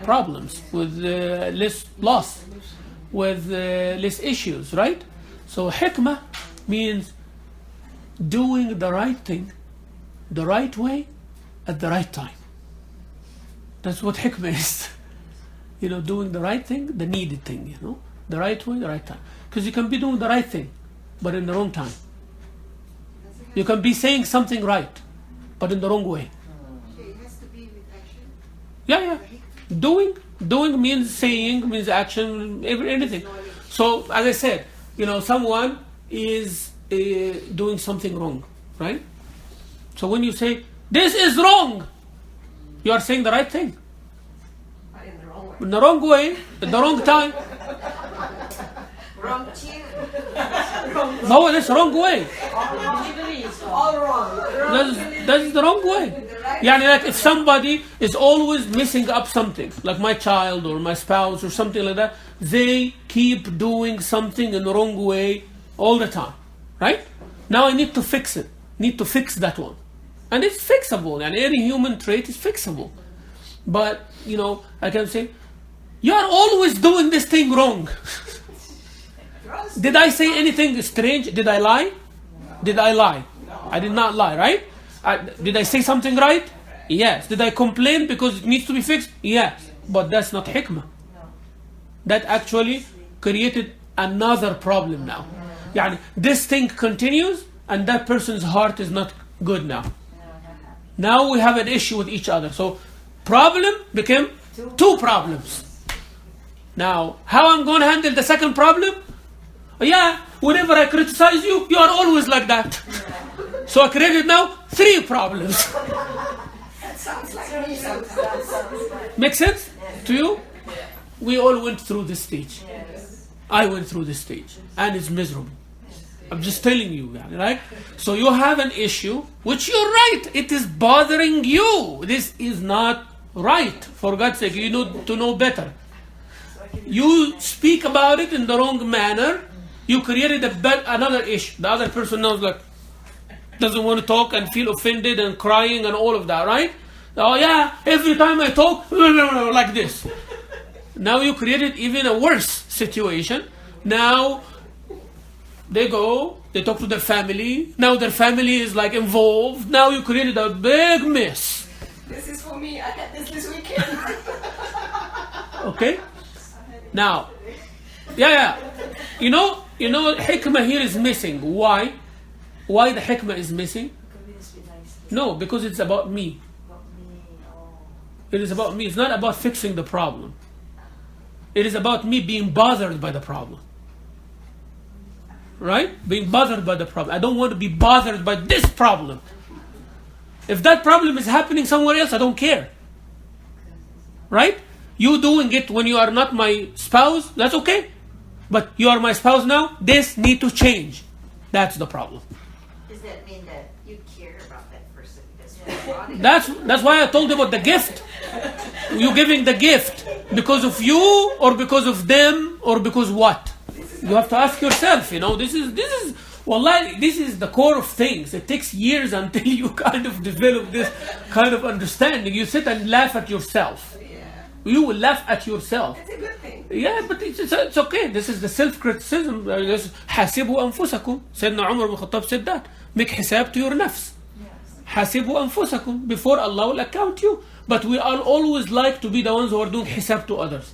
problems, with less loss, with less issues, right? So hikmah means doing the right thing, the right way, at the right time. That's what hikmah is. Doing the right thing, the needed thing, the right way, the right time. Because you can be doing the right thing, but in the wrong time. You can be saying something right, but in the wrong way. It has to be with action. Yeah. Doing means saying, means action, anything. So, as I said, someone is doing something wrong, right? So when you say, this is wrong, you are saying the right thing. In the wrong way, at the wrong time. Wrong chair. No, that's the wrong way. All wrong. That's the wrong way. Like if somebody is always messing up something, like my child or my spouse or something like that, they keep doing something in the wrong way all the time, right? Now I need to fix it. Need to fix that one. And it's fixable. And any human trait is fixable. But, I can say, you are always doing this thing wrong. Did I say anything strange? Did I lie? Did I lie? I did not lie, right? Did I say something right? Yes. Did I complain because it needs to be fixed? Yes. But that's not hikmah. That actually created another problem now. This thing continues and that person's heart is not good now. Now we have an issue with each other. So problem became two problems. Now, how I'm going to handle the second problem? Whenever I criticize you, you are always like that. So I created now 3 problems. That sounds like me sometimes. Make sense to you? We all went through this stage. I went through this stage. And it's miserable. I'm just telling you, right? So you have an issue, which you're right. It is bothering you. This is not right. For God's sake, you need to know better. You speak about it in the wrong manner. You created another issue. The other person knows, doesn't want to talk and feel offended and crying and all of that, right? Oh yeah, every time I talk, like this. Now you created even a worse situation. Now they go, they talk to their family. Now their family is like involved. Now you created a big mess. This is for me. I had this weekend. Okay? Now, yeah. You know, hikmah here is missing. Why? Why the hikmah is missing? No, because it's about me. It is about me. It's not about fixing the problem. It is about me being bothered by the problem. Right? Being bothered by the problem. I don't want to be bothered by this problem. If that problem is happening somewhere else, I don't care. Right? You doing it when you are not my spouse, that's okay. But you are my spouse now, this need to change. That's the problem. Does that mean that you care about that person? That's why I told you about the gift. You giving the gift because of you or because of them or because what? You have to ask yourself, this is wallahi, this is the core of things. It takes years until you kind of develop this kind of understanding. You sit and laugh at yourself. You will laugh at yourself. It's a good thing. Yeah, but it's okay. This is the self-criticism. حاسبوا أنفسكم. Sayyidina Umar ibn Khattab said that. Make hisab to your nafs. حاسبوا أنفسكم. Before Allah will account you. But we all always like to be the ones who are doing hisab to others.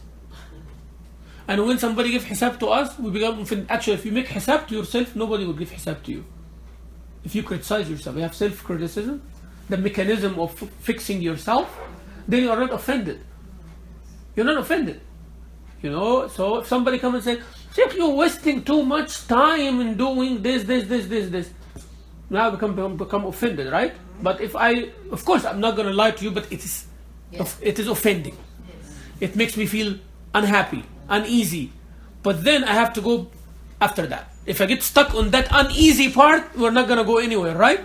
And when somebody gives hisab to us, we become, actually if you make hisab to yourself, nobody will give hisab to you. If you criticize yourself, you have self-criticism, the mechanism of fixing yourself, then you are not offended. You're not offended. So if somebody comes and says, Sheikh, you're wasting too much time in doing this. Now I become offended, right? But of course, I'm not going to lie to you, but it is offending. It makes me feel unhappy, uneasy. But then I have to go after that. If I get stuck on that uneasy part, we're not going to go anywhere, right?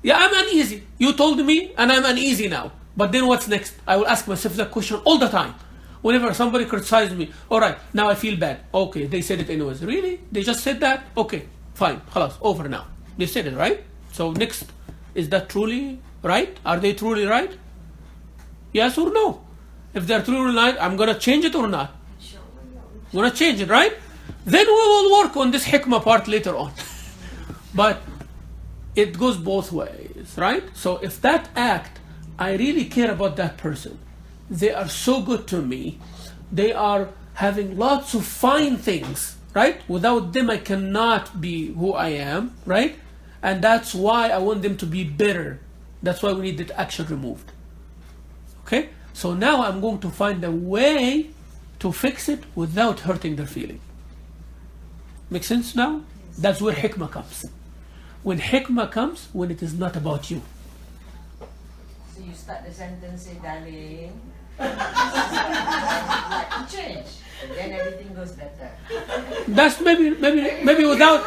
Yeah, I'm uneasy. You told me, and I'm uneasy now. But then what's next? I will ask myself that question all the time. Whenever somebody criticizes me, all right, now I feel bad. Okay, they said it anyways. Really? They just said that? Okay, fine. Khalas, over now. They said it, right? So next, is that truly right? Are they truly right? Yes or no? If they're truly right, I'm going to change it or not? I'm going to change it, right? Then we will work on this hikmah part later on. But it goes both ways, right? So if that act, I really care about that person. They are so good to me. They are having lots of fine things, right? Without them, I cannot be who I am, right? And that's why I want them to be better. That's why we need that action removed. Okay? So now I'm going to find a way to fix it without hurting their feeling. Make sense now? That's where hikmah comes. When hikmah comes, when it is not about you. So you start the sentence, say, darling, like to change. And then everything goes better. That's maybe without.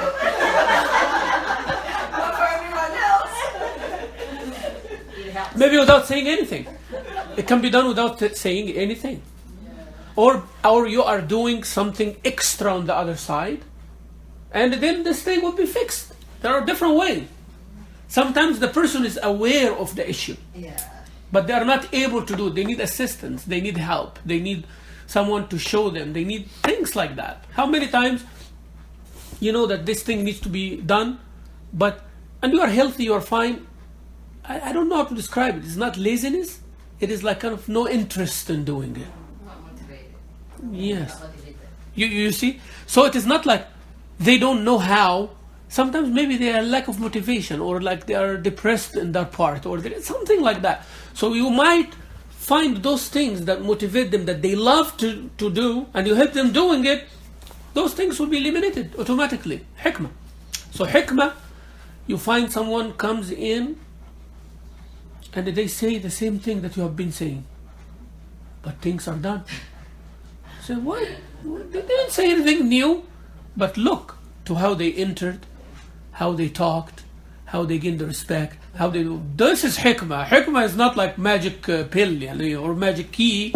Not for everyone else. It helps. Maybe without saying anything. It can be done without saying anything. Or you are doing something extra on the other side, and then this thing will be fixed. There are different ways. Sometimes the person is aware of the issue, but they are not able to do it. They need assistance. They need help. They need someone to show them. They need things like that. How many times you know that this thing needs to be done, and you are healthy, you are fine. I don't know how to describe it. It's not laziness. It is like kind of no interest in doing it. Not motivated. Yes. Not motivated. You see? So it is not like they don't know how. Sometimes maybe they are lack of motivation, or like they are depressed in that part, or something like that. So you might find those things that motivate them, that they love to do, and you help them doing it. Those things will be eliminated automatically. Hikmah. So hikmah, you find someone comes in and they say the same thing that you have been saying, but things are done. So what? They didn't say anything new, but look to how they entered, how they talked, how they gained the respect, how they do. This is hikmah. Hikmah is not like magic pill or magic key.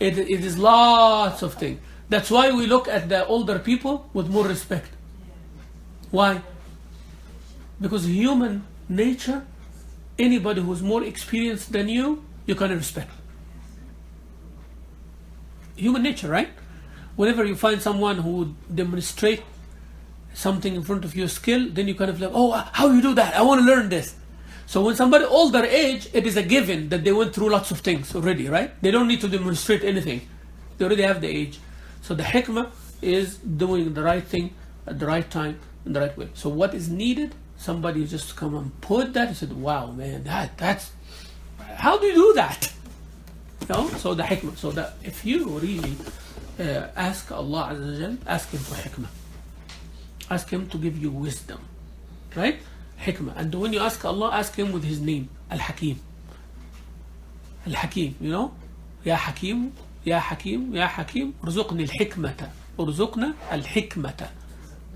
It is lots of things. That's why we look at the older people with more respect. Why? Because human nature, anybody who's more experienced than you can respect. human nature, right? Whenever you find someone who demonstrate something in front of your skill, then you kind of like, oh, how you do that? I want to learn this. So when somebody older age, it is a given that they went through lots of things already, right? They don't need to demonstrate anything. They already have the age. So the hikmah is doing the right thing at the right time in the right way. So what is needed? Somebody just come and put that. He said, wow, man, that's how do you do that? You know? So the hikmah. So that if you really ask Allah Azza wa Jal, ask Him for hikmah. Ask Him to give you wisdom, right? Hikmah. And when you ask Allah, ask Him with His name, Al-Hakim. Al-Hakim, you know? Ya Hakim, Ya Hakim, Ya Hakim, Urzuqni al-hikmata. Urzuqna al-hikmata.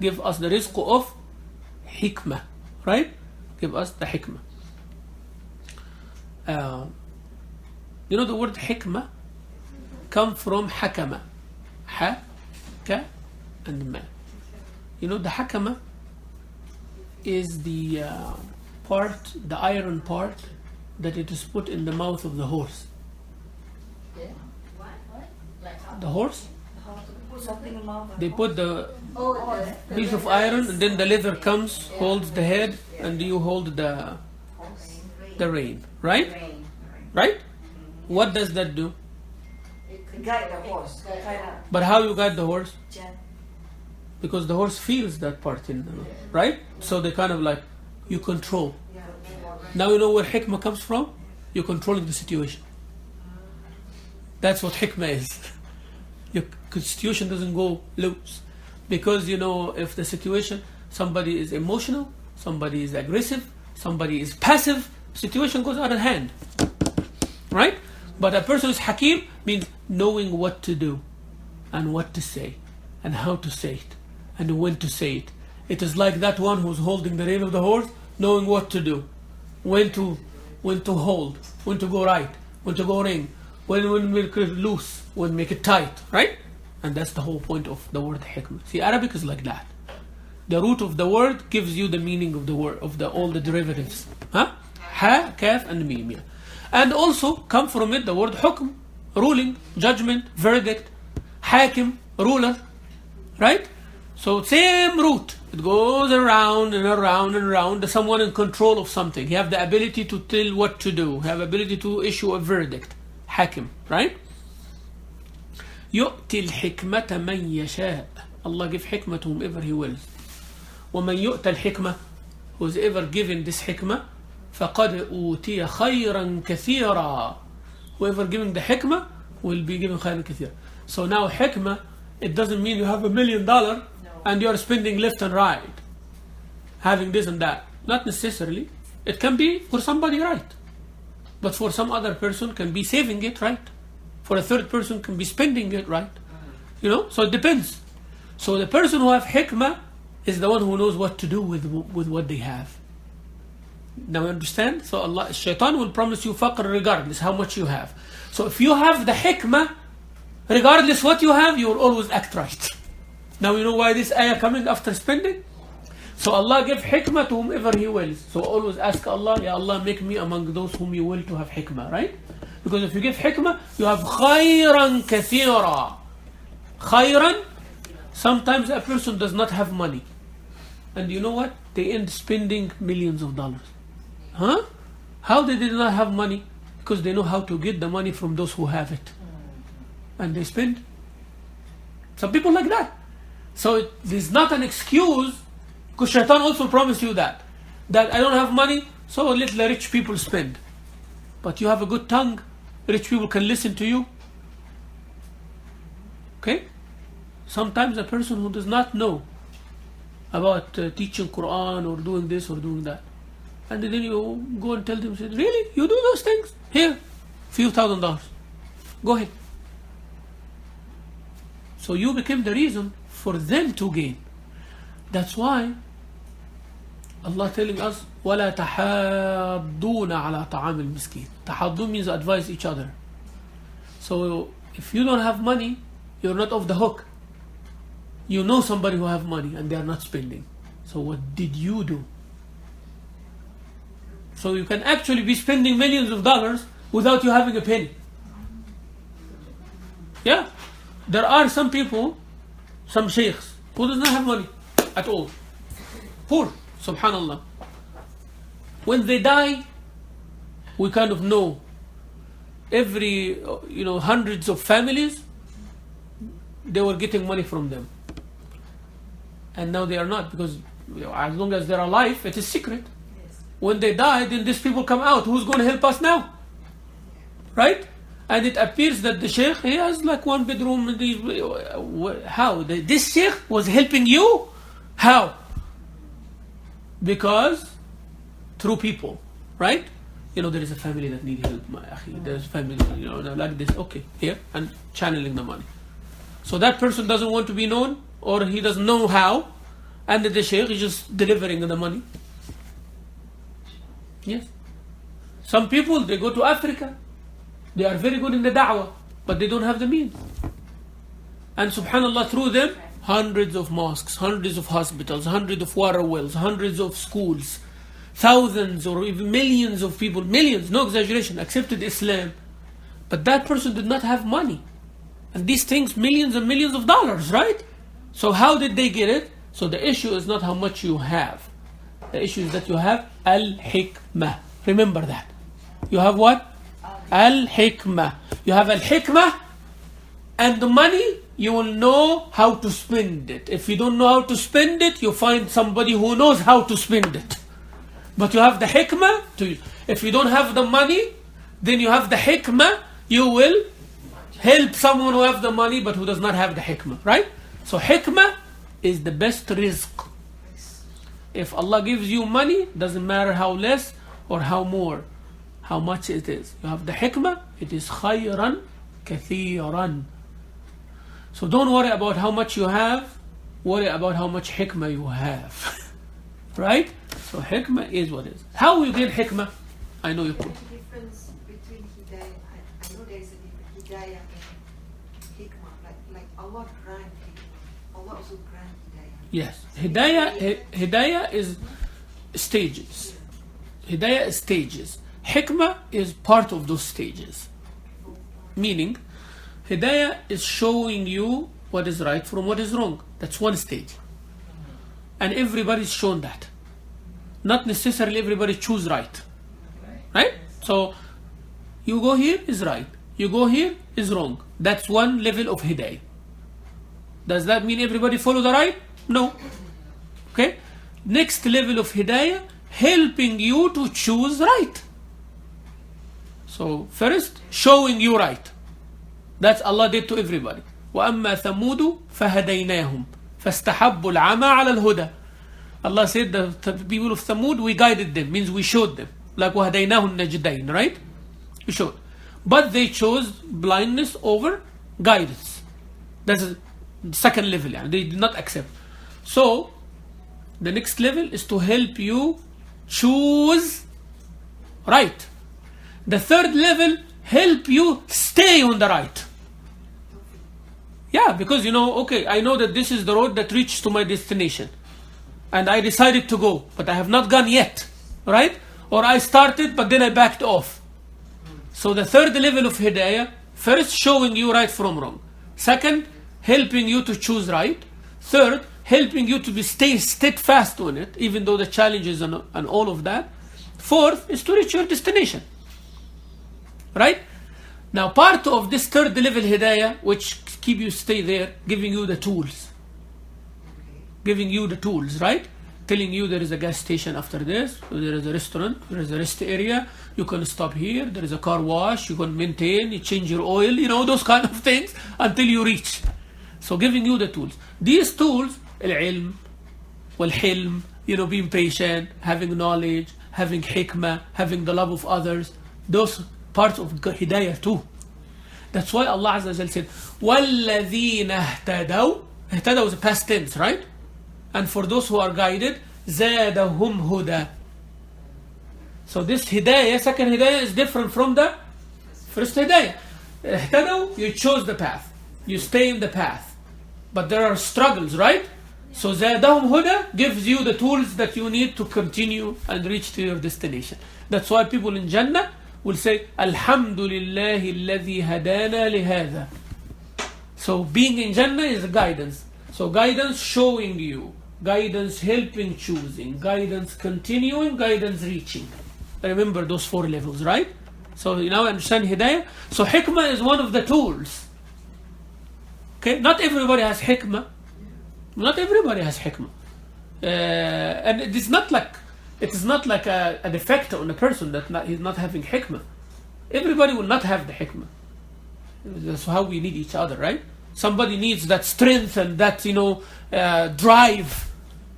Give us the rizq of hikmah, right? Give us the hikmah. You know the word hikmah come from hakama. Ha, ka, and ma. You know the hakama is the part, the iron part that it is put in the mouth of the horse. Yeah. What? Like how? The horse, Put something in mouth. they put the Oh, piece of iron and then the leather comes, holds the head, and you hold the rein, right? Rain. Right? What does that do? Guide the horse. Guide up. But how you guide the horse? Jen. Because the horse feels that part in the, right? So they kind of like, you control. Yeah. Now you know where hikmah comes from? You're controlling the situation. That's what hikmah is. Your situation doesn't go loose. Because you know, if the situation, somebody is emotional, somebody is aggressive, somebody is passive, situation goes out of hand. Right? But a person who's hakim means knowing what to do and what to say and how to say it and when to say it. It is like that one who's holding the rein of the horse, knowing what to do, when to hold, when to go right, when to go in, when make it loose, when make it tight, right? And that's the whole point of the word hikmah. See, Arabic is like that. The root of the word gives you the meaning of the word, of all the derivatives. Huh? Ha, kaf, and mim. Yeah. And also come from it the word hukm, ruling, judgment, verdict, hakim, ruler, right? So same root. It goes around and around and around. There's someone in control of something. He have the ability to tell what to do. Have ability to issue a verdict. Hakim, right? يؤتي الحكمة من يشاء. Allah give hikmah to whomever He wills. ومن يؤتى الحكمة, who's ever given this hikmah, فقد أوتي خيرا كثيرا. Whoever giving the hikmah will be given خيرا كثيرا. So now hikmah, it doesn't mean you have $1 million and you're spending left and right, having this and that. Not necessarily. It can be for somebody right, but for some other person can be saving it right. For a third person can be spending it right. You know, so it depends. So the person who have hikmah is the one who knows what to do with what they have. Now you understand? So Allah, Shaitan will promise you faqr regardless how much you have. So if you have the hikmah, regardless what you have, you will always act right. Now you know why this ayah coming after spending? So Allah give hikmah to whomever He wills. So always ask Allah, Ya Allah, make me among those whom You will to have hikmah, right? Because if you give hikmah, you have khayran kathira. Khayran, sometimes a person does not have money. And you know what? They end spending millions of dollars. Huh? How did they not have money? Because they know how to get the money from those who have it. And they spend. Some people like that. So it is not an excuse, because Shaitan also promised you that I don't have money, so let the rich people spend. But you have a good tongue, rich people can listen to you. Okay? Sometimes a person who does not know about teaching Quran or doing this or doing that, and then you go and tell them, say, really? You do those things? Here, few $1,000s. Go ahead. So you became the reason for them to gain. That's why Allah telling us, وَلَا تَحَاضُّونَ عَلَى طَعَامِ الْمِسْكِينِ. تَحَاضُّون means advise each other. So if you don't have money, you're not off the hook. You know somebody who have money and they are not spending. So what did you do? So you can actually be spending millions of dollars without you having a penny. Yeah. There are some people, some sheikhs, who does not have money at all. Poor, subhanallah. When they die, we kind of know every, hundreds of families, they were getting money from them. And now they are not, because as long as they're alive, it is secret. When they die, then these people come out. Who's going to help us now? Right? And it appears that the sheikh, he has like one bedroom. How? This sheikh was helping you? How? Because through people, right? There is a family that need help. There's a family, like this. Okay, here, and channeling the money. So that person doesn't want to be known, or he doesn't know how, and the sheikh is just delivering the money. Yes. Some people, they go to Africa. They are very good in the da'wah, but they don't have the means. And subhanallah, through them, hundreds of mosques, hundreds of hospitals, hundreds of water wells, hundreds of schools, thousands or even millions of people, millions, no exaggeration, accepted Islam. But that person did not have money. And these things, millions and millions of dollars, right? So how did they get it? So the issue is not how much you have. The issue is that you have al-hikmah. Remember that. You have what? Al-hikmah. You have al-hikmah, and the money, you will know how to spend it. If you don't know how to spend it, you find somebody who knows how to spend it. But you have the hikmah. If you don't have the money, then you have the hikmah. You will help someone who have the money but who does not have the hikmah, right? So hikmah is the best rizq. If Allah gives you money, doesn't matter how less or how more, how much it is. You have the hikmah, it is khayran kathiran. So don't worry about how much you have, worry about how much hikmah you have. Right? So hikmah is what is. How will you get hikmah? I know you could. What's the difference between hidayah? I know there is a difference, hidayah and hikmah. Like Allah grant hikmah. Allah also grant hidayah. Yes. Hidayah is stages. Hidayah is stages. Hikmah is part of those stages. Meaning, hidayah is showing you what is right from what is wrong. That's one stage. And everybody's shown that. Not necessarily everybody choose right. Right? So, you go here is right. You go here is wrong. That's one level of hidayah. Does that mean everybody follow the right? No. Okay? Next level of hidayah, helping you to choose right. So, first, showing you right. That's Allah did to everybody. وَأَمَّا ثَمُودُ فَهَدَيْنَاهُمْ فَاسْتَحَبُّوا الْعَمَى عَلَى الْهُدَى. Allah said the people of Thamud, we guided them, means we showed them. Like وَهَدَيْنَاهُ النَّجْدَيْنِ, right? We showed. But they chose blindness over guidance. That's the second level. They did not accept. So, the next level is to help you choose right. The third level, help you stay on the right. Yeah, because okay, I know that this is the road that reaches to my destination. And I decided to go, but I have not gone yet. Right? Or I started, but then I backed off. So the third level of hidayah, first showing you right from wrong. Second, helping you to choose right. Third, helping you to stay steadfast on it, even though the challenges and all of that. Fourth is to reach your destination. Right? Now part of this third level hidayah, which keep you stay there, giving you the tools. Giving you the tools, right? Telling you there is a gas station after this, there is a restaurant, there is a rest area, you can stop here, there is a car wash, you can maintain, you change your oil, those kind of things until you reach. So giving you the tools. These tools, al-ilm, wal-hilm, being patient, having knowledge, having hikmah, having the love of others, those parts of hidayah too. That's why Allah Azza wa Jal said, وَالَّذِينَ اهْتَدَوْا. Ihtada is a past tense, right? And for those who are guided, زَادَهُمْ هُدَى. So this hidayah, second hidayah, is different from the first hidayah. Ihtadaw, you chose the path. You stay in the path. But there are struggles, right? So زَادَهُمْ هُدَى gives you the tools that you need to continue and reach to your destination. That's why people in Jannah will say, Alhamdulillahi alladhi hadana lihada. So being in Jannah is guidance. So guidance showing you, guidance helping choosing, guidance continuing, guidance reaching. Remember those 4 levels, right? So you now understand hidayah. So hikmah is one of the tools. Okay, not everybody has hikmah. Not everybody has hikmah. And it is not like a defect on a person that he's not having hikmah. Everybody will not have the hikmah. That's how we need each other, right? Somebody needs that strength and that drive,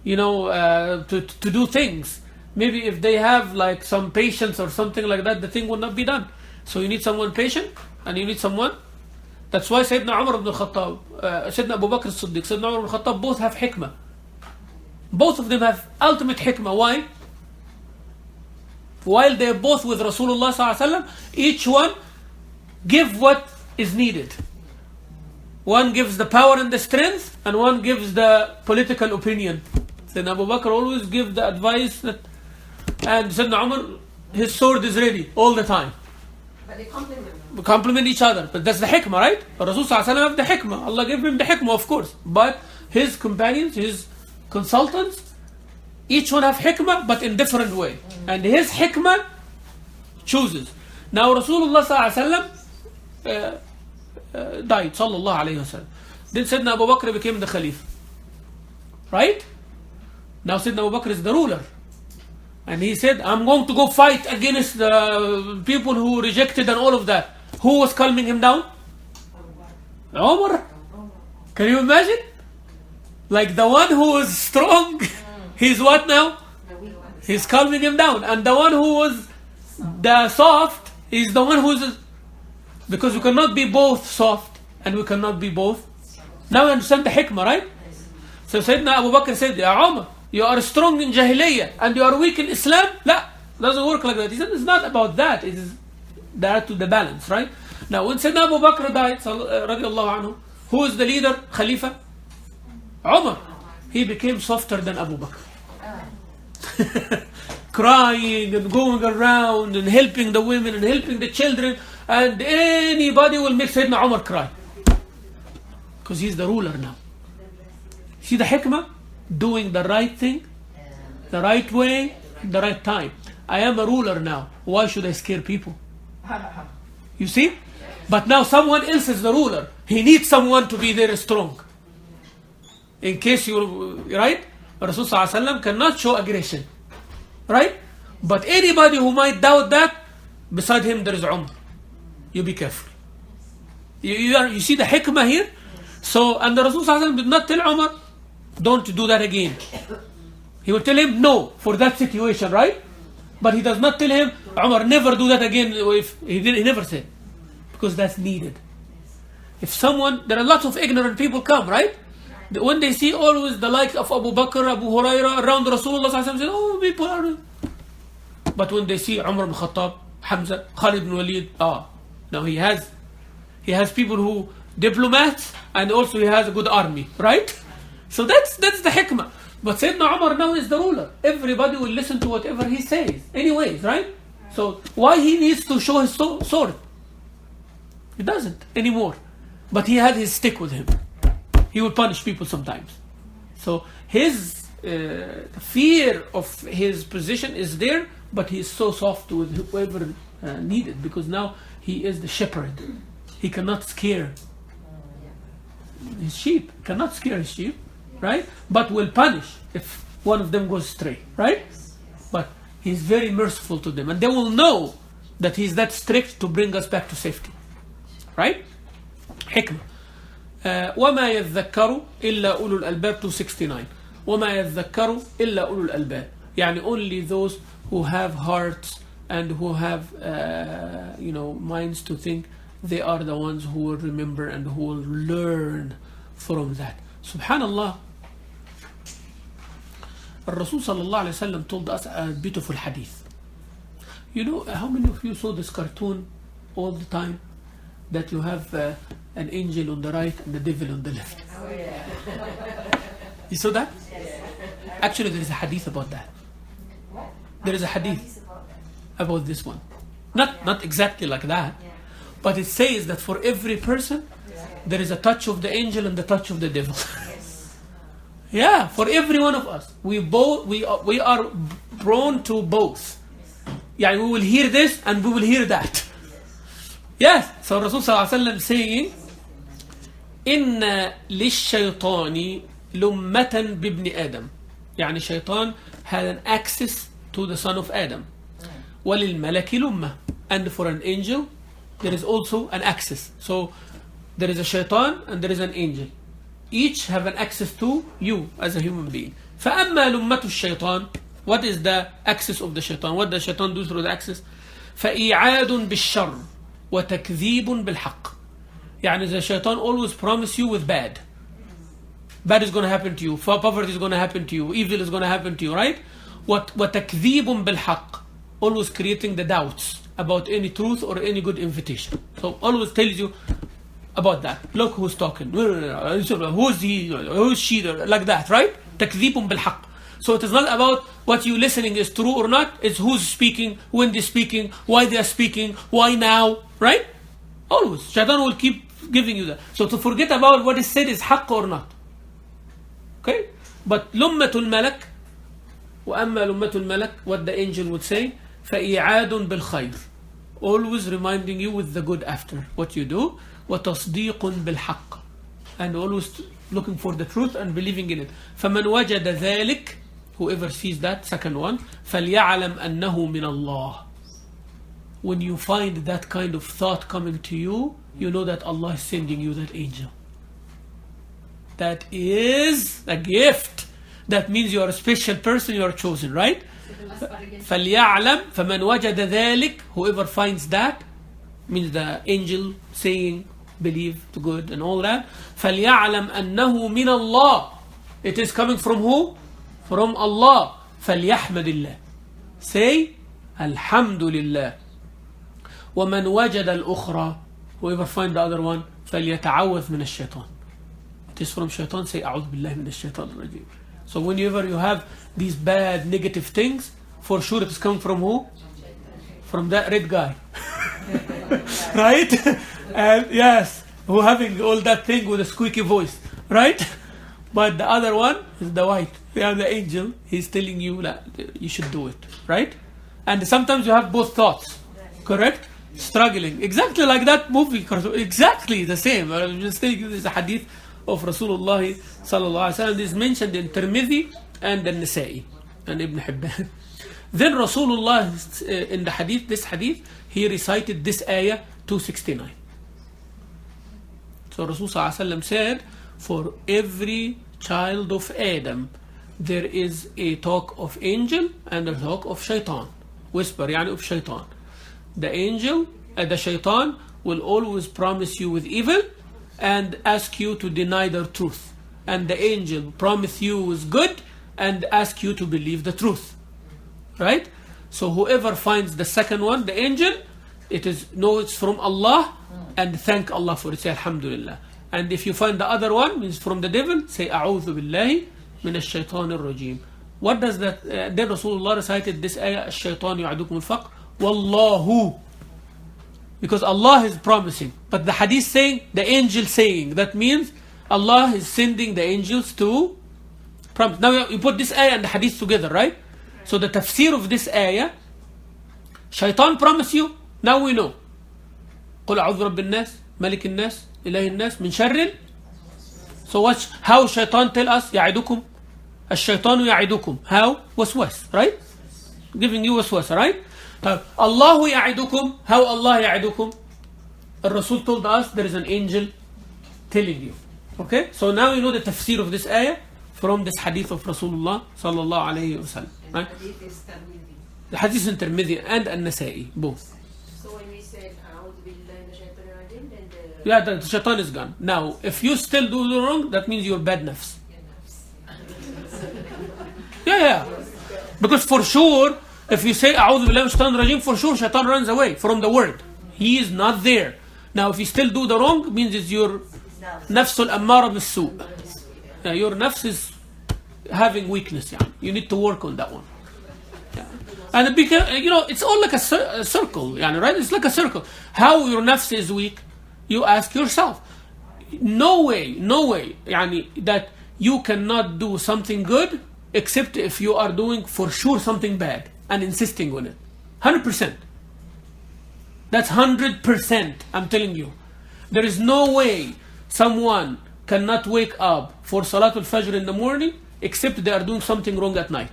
to do things. Maybe if they have like some patience or something like that, the thing will not be done. So you need someone patient, and you need someone. That's why Sayyidina Umar ibn Khattab, Sayyidina Abu Bakr as-Siddiq, Sayyidina Umar ibn Khattab both have hikmah. Both of them have ultimate hikmah. Why? While they're both with Rasulullah sallallahu alaihi wasallam, each one give what is needed. One gives the power and the strength, and one gives the political opinion. Sayyidina Abu Bakr always gives the advice that, and Sayyidina Umar, his sword is ready all the time. But they complement them. We complement each other. But that's the hikmah, right? Rasul sallallahu alaihi wasallam have the hikmah. Allah gave him the hikmah, of course. But his companions, his consultants, each one have hikmah, but in different way. And his hikmah chooses. Now Rasulullah sallallahu alaihi wasallam died, sallallahu alayhi wasallam. Then Sayyidina Abu Bakr became the Khalif. Right? Now Sayyidina Abu Bakr is the ruler. And he said, I'm going to go fight against the people who rejected and all of that. Who was calming him down? Umar. Can you imagine? Like the one who was strong, he's what now? He's calming him down. And the one who was the soft, is the one who's... Because we cannot be both soft and we cannot be both. Now you understand the hikmah, right? So Sayyidina Abu Bakr said, Ya Umar, you are strong in Jahiliyyah and you are weak in Islam? La, doesn't work like that. He said, it's not about that. It is that to the balance, right? Now when Sayyidina Abu Bakr died, radiallahu anhu, who is the leader, Khalifa? Umar. He became softer than Abu Bakr. Crying and going around and helping the women and helping the children, and anybody will make Sayyidina Umar cry. Because he's the ruler now. See the hikmah? Doing the right thing, the right way, the right time. I am a ruler now. Why should I scare people? You see? But now someone else is the ruler. He needs someone to be there strong. In case you, right? Rasulullah cannot show aggression. Right? But anybody who might doubt that, beside him there is Umar. You be careful. You see the hikmah here? So, and the Rasulullah did not tell Umar, don't do that again. He will tell him no for that situation, right? But he does not tell him, Umar, never do that again. If he never said. Because that's needed. If someone, there are lots of ignorant people come, right? When they see always the likes of Abu Bakr, Abu Hurairah around Rasulullah, say, oh, people are... But when they see Umar ibn Khattab, Hamza, Khalid ibn Walid, now he has people who diplomats, and also he has a good army, right? So that's the hikmah. But Sayyidina Umar now is the ruler. Everybody will listen to whatever he says. Anyways, right? So why he needs to show his sword? He doesn't anymore. But he had his stick with him. He would punish people sometimes. So his fear of his position is there, but he's so soft with whoever needed, because now he is the shepherd. He cannot scare his sheep. Cannot scare his sheep, right? But will punish if one of them goes astray, right? But he's very merciful to them, and they will know that he's that strict to bring us back to safety, right? Hikmah. وما يذكر إلا أولو الألباب 269. وما يذكر إلا أولو الألباب. يعني only those who have hearts and who have minds to think, they are the ones who will remember and who will learn from that. Subhanallah. Rasul sallallahu alayhi wa sallam told us a beautiful hadith. You know, how many of you saw this cartoon all the time? That you have an angel on the right and the devil on the left. Oh, yeah. You saw that? Yes. Actually, there is a hadith about that. There is a hadith about this one. Not exactly like that. But it says that for every person, there is a touch of the angel and the touch of the devil. Yeah, for every one of us. We are prone to both. Yeah, we will hear this and we will hear that. Yes. So Rasul sallallahu alaihi wasallam saying, "Inna lish-shaytani lummatan bibni Adam." يعني shaitan had an access to the son of Adam. وَلِلْمَلَكِ لُمَّةً. And for an angel, there is also an access. So there is a shaitan and there is an angel. Each have an access to you as a human being. فَأَمَّا لُمَّةُ الشَّيْطَانِ. What is the access of the shaitan? What does shaitan do through the access? فَإِعَادٌ بِالشَّرِّ وَتَكْذِيبٌ بِالْحَقِّ. يعني the shaitan always promise you with bad. Bad is going to happen to you. Poverty is going to happen to you. Evil is going to happen to you, right? وَتَكْذِيبٌ بِالْحَقِّ. Always creating the doubts about any truth or any good invitation. So always tells you about that. Look who's talking. Who's he? Who's she? Like that, right? تَكْذِيبٌ بِالْحَقِّ. So it is not about what you listening is true or not. It's who's speaking, when they're speaking, why they're speaking, why now, right? Always. Shaitan will keep giving you that. So to forget about what is said is haqq or not. Okay? But لُمَّةُ الْمَلَكِ وَأَمَّا لُمَّةُ الْمَلَكِ. What the angel would say, فَإِعَادٌ بِالْخَيْرِ. Always reminding you with the good after what you do. وَتَصْدِيقٌ بِالْحَقِّ. And always looking for the truth and believing in it. فَمَنْ وَجَدَ ذَلِكَ. Whoever sees that, second one, فَلْيَعْلَمْ أَنَّهُ مِنَ اللَّهِ. When you find that kind of thought coming to you, you know that Allah is sending you that angel. That is a gift. That means you are a special person, you are chosen, right? فَلْيَعْلَمْ فَمَنْ وَجَدَ ذَلِكَ. Whoever finds that, means the angel saying, believe to good and all that. فَلْيَعْلَمْ أَنَّهُ مِنَ اللَّهِ. It is coming from who? From Allah. فَلْيَحْمَدِ اللَّهِ. Say, Alhamdulillah. وَمَنْ وَجَدَ الْأُخْرَى. Whoever find the other one, فَلْيَتَعَوَّذْ مِنَ الشَّيْطَانِ. It is from shaitan, say, أعوذ بالله من الشيطان الرجيم. So whenever you have these bad, negative things, for sure it is coming from who? From that red guy. Right? And yes, who having all that thing with a squeaky voice. Right? But the other one is the white. Yeah, the angel, he's telling you that you should do it. Right? And sometimes you have both thoughts. Correct? Struggling. Exactly like that movie. Exactly the same. I'm just telling you, this is a hadith of Rasulullah sallallahu alaihi wasallam. This is mentioned in Tirmidhi and the Nasa'i and Ibn Hibban. Then Rasulullah in the hadith, this hadith, he recited this ayah 269. So Rasul sallallahu alaihi wasallam said, for every child of Adam, there is a talk of angel and a talk of shaitan. Whisper, yani of shaitan. The angel, the shaitan will always promise you with evil and ask you to deny the truth. And the angel promise you with good and ask you to believe the truth. Right? So whoever finds the second one, the angel, it is know it's from Allah and thank Allah for it. Say Alhamdulillah. And if you find the other one, means from the devil, say A'udhu billahi min ash-shaytan ar-rajim. What does that? Then Rasulullah recited this ayah, ash-shaytan yu'adukum al-faqr. Wallahu. Because Allah is promising. But the hadith saying, the angel saying. That means Allah is sending the angels to promise. Now you put this ayah and the hadith together, right? So the tafseer of this ayah, shaitan promise you. Now we know. قل أعوذ برب الناس ملك الناس إله الناس من شر. So watch how shaitan tell us يعدكم الشيطان يعدكم. How? وسواس, right? Giving you وسواس, right? الله يعدكم. How Allah يعدكم? الرسول told us there is an angel telling you. Okay? So now you know the tafsir of this ayah from this hadith of Rasulullah sallallahu alayhi wa sallam. Right? The hadith is in Tirmidhi and An-Nasa'i, both. So when we said أعوذ بالله من الشيطان الرجيم, then Yeah, the shaitan is gone. Now, if you still do the wrong, that means you're bad nafs. Yeah. Because for sure, if you say أعوذ بالله من الشيطان الرجيم, for sure shaitan runs away from the word. He is not there. Now, if you still do the wrong, means it's your nafs al-ammara bis-su'. Your nafs is having weakness. Yeah. You need to work on that one. Yeah. And it became, it's all like a circle, right? It's like a circle. How your nafs is weak, you ask yourself. No way, that you cannot do something good except if you are doing for sure something bad and insisting on it. 100%. That's 100%, I'm telling you. There is no way someone cannot wake up for Salatul Fajr in the morning except they are doing something wrong at night.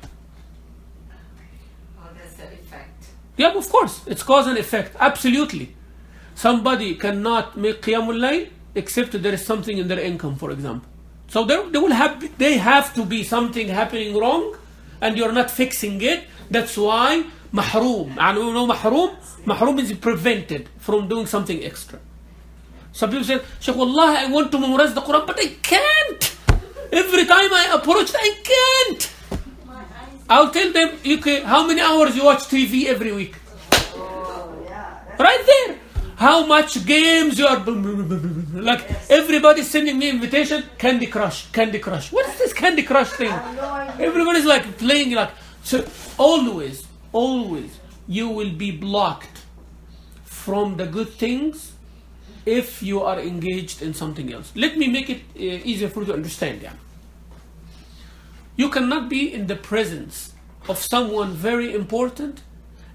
Oh, that's the effect. Yeah, of course. It's cause and effect. Absolutely. Somebody cannot make Qiyamul Layl except there is something in their income, for example. So they have to be something happening wrong and you're not fixing it. That's why mahroom. And you know mahroom? Mahroom is prevented from doing something extra. Some people say, Sheikh, Wallah, I want to memorize the Quran, but I can't. Every time I approach it, I can't. I'll tell them, okay, how many hours you watch TV every week? Right there. How much games you are... Like, everybody's sending me invitation, Candy Crush. What is this Candy Crush thing? Everybody's like playing like... So always, you will be blocked from the good things if you are engaged in something else. Let me make it easier for you to understand. Yeah. You cannot be in the presence of someone very important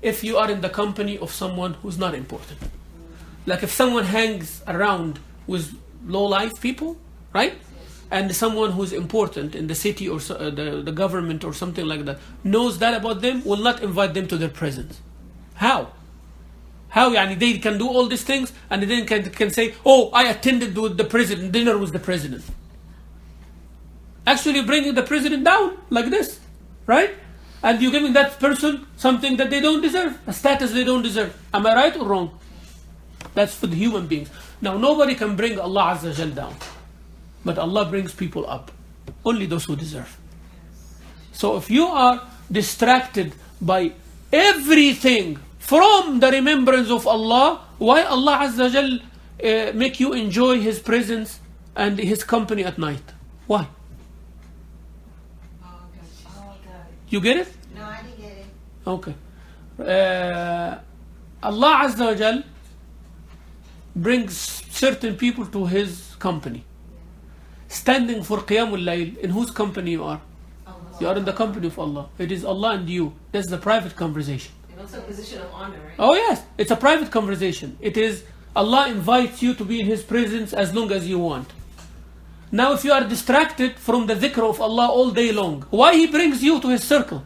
if you are in the company of someone who's not important. Like if someone hangs around with low-life people, right? And someone who's important in the city or the government or something like that knows that about them, will not invite them to their presence. How? They can do all these things and then can say, oh, I attended with the president, dinner with the president. Actually bringing the president down like this, right? And you're giving that person something that they don't deserve, a status they don't deserve. Am I right or wrong? That's for the human beings. Now nobody can bring Allah Azza wa Jal down, but Allah brings people up. Only those who deserve. So if you are distracted by everything from the remembrance of Allah, why Allah Azza wa Jal make you enjoy His presence and His company at night? Why? You get it? No, I didn't get it. Okay. Allah Azza wa Jal brings certain people to His company. Standing for Qiyamul Layl, in whose company you are? You are in the company of Allah. It is Allah and you. That's the private conversation. And also a position of honor, right? Oh yes, it's a private conversation. It is Allah invites you to be in His presence as long as you want. Now if you are distracted from the dhikr of Allah all day long, why He brings you to His circle?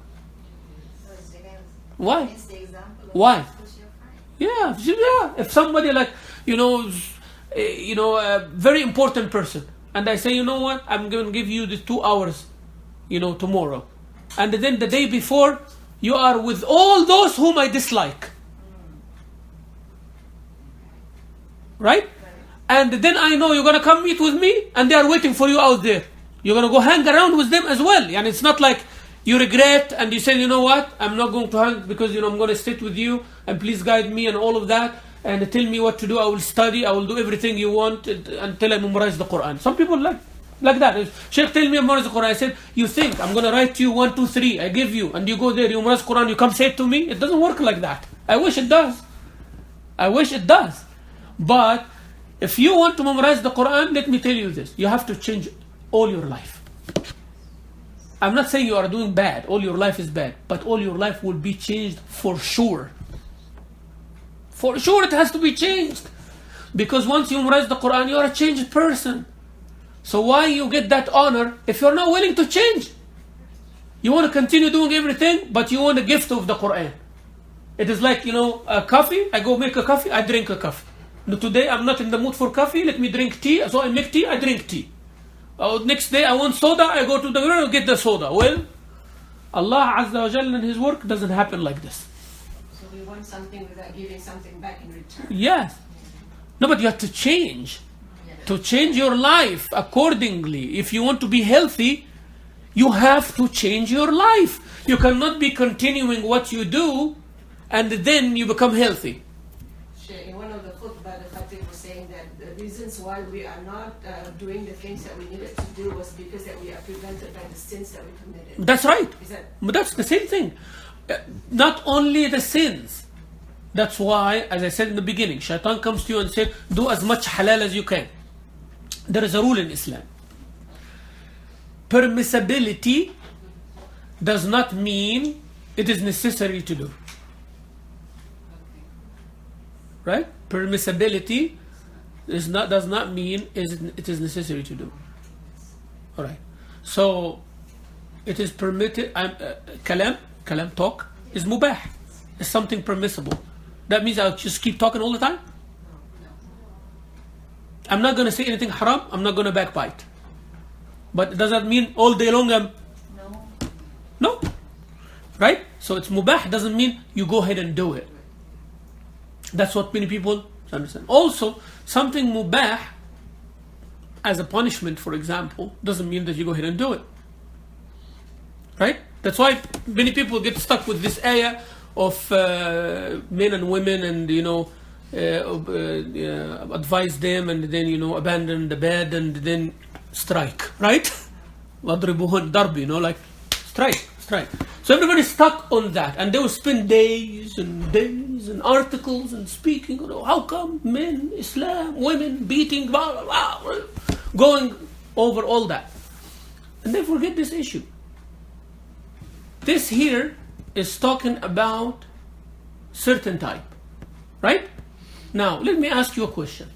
Why? It's the example of Why? who's your friend. Yeah. If somebody like, a very important person, and I say, you know what, I'm going to give you the 2 hours, tomorrow. And then the day before, you are with all those whom I dislike. Right? And then I know you're going to come meet with me, and they are waiting for you out there. You're going to go hang around with them as well. And it's not like you regret and you say, you know what, I'm not going to hang because, I'm going to sit with you and please guide me and all of that. And tell me what to do. I will study. I will do everything you want until I memorize the Quran. Some people like that. Sheikh, tell me memorize the Quran. I said, you think I'm going to write you 1, 2, 3. I give you, and you go there. You memorize the Quran. You come say it to me. It doesn't work like that. I wish it does. But if you want to memorize the Quran, let me tell you this: you have to change all your life. I'm not saying you are doing bad. All your life is bad, but all your life will be changed for sure. For sure it has to be changed. Because once you memorize the Quran, you are a changed person. So why you get that honor if you're not willing to change? You want to continue doing everything, but you want a gift of the Quran. It is like, a coffee. I go make a coffee, I drink a coffee. No, today I'm not in the mood for coffee, let me drink tea. So I make tea, I drink tea. Next day I want soda, I go to the ground and get the soda. Well, Allah Azza wa Jalla in His work doesn't happen like this. So we want something without giving something back in return. Yes. No, but you have to change. To change your life accordingly. If you want to be healthy, you have to change your life. You cannot be continuing what you do and then you become healthy. In one of the khutbah, the Khatib was saying that the reasons why we are not doing the things that we needed to do was because that we are prevented by the sins that we committed. That's right. Is that? But that's the same thing. Not only the sins. That's why, as I said in the beginning, Shaitan comes to you and says, do as much halal as you can. There is a rule in Islam. Permissibility does not mean it is necessary to do. Right? Permissibility does not mean it is necessary to do. Alright. So, it is permitted, kalam, talk, is mubah. It's something permissible. That means I'll just keep talking all the time? I'm not going to say anything haram, I'm not going to backbite. But does that mean all day long I'm... No. Right? So it's mubah doesn't mean you go ahead and do it. That's what many people understand. Also, something mubah as a punishment, for example, doesn't mean that you go ahead and do it. Right? That's why many people get stuck with this ayah of men and women and, advise them and then, abandon the bed and then strike. Right? وَضْرِبُهُنْ darb, like strike. So everybody's stuck on that. And they will spend days and articles and speaking, how come men, Islam, women, beating, blah, blah, blah, going over all that. And they forget this issue. This here is talking about certain type. Right? Now, let me ask you a question.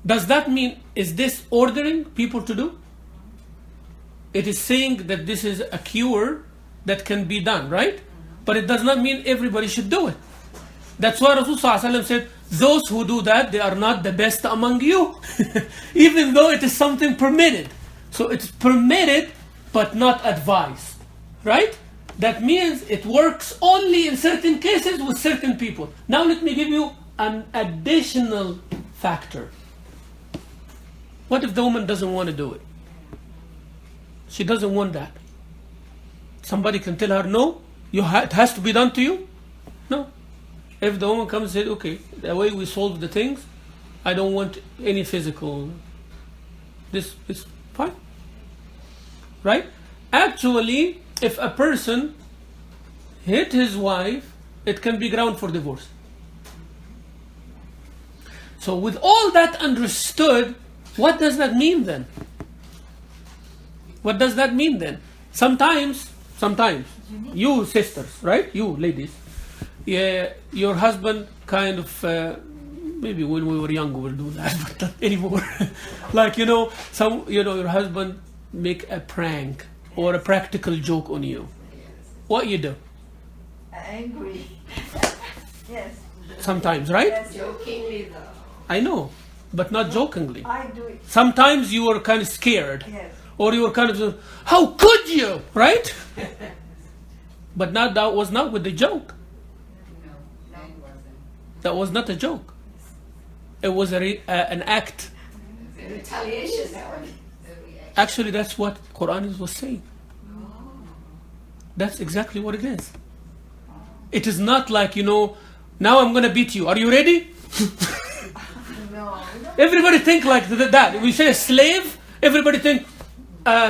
Does that mean, is this ordering people to do? It is saying that this is a cure that can be done, right? But it does not mean everybody should do it. That's why Rasulullah said, those who do that, they are not the best among you. Even though it is something permitted. So it's permitted, but not advised. Right? That means it works only in certain cases with certain people. Now let me give you an additional factor. What if the woman doesn't want to do it? She doesn't want that. Somebody can tell her, no, it has to be done to you? No. If the woman comes and says, okay, the way we solve the things, I don't want any physical. This is fine. Right? Actually, if a person hit his wife, it can be ground for divorce. So with all that understood, what does that mean then? What does that mean then? Sometimes, you sisters, right? You ladies, yeah, your husband kind of, maybe when we were young we will do that, but not anymore. Like, your husband make a prank or a practical joke on you. What you do? Angry. Yes. Sometimes, right? Yes. Jokingly though. I know, but not jokingly. I do it. Sometimes you were kind of scared. Yes. Or you were kind of, how could you? Right? But that was not with the joke. No, that wasn't. That was not a joke. It was an act. The retaliation. Actually, that's what Quran was saying. That's exactly what it is. It is not like, now I'm going to beat you. Are you ready? No. Everybody think like that. We say a slave, everybody think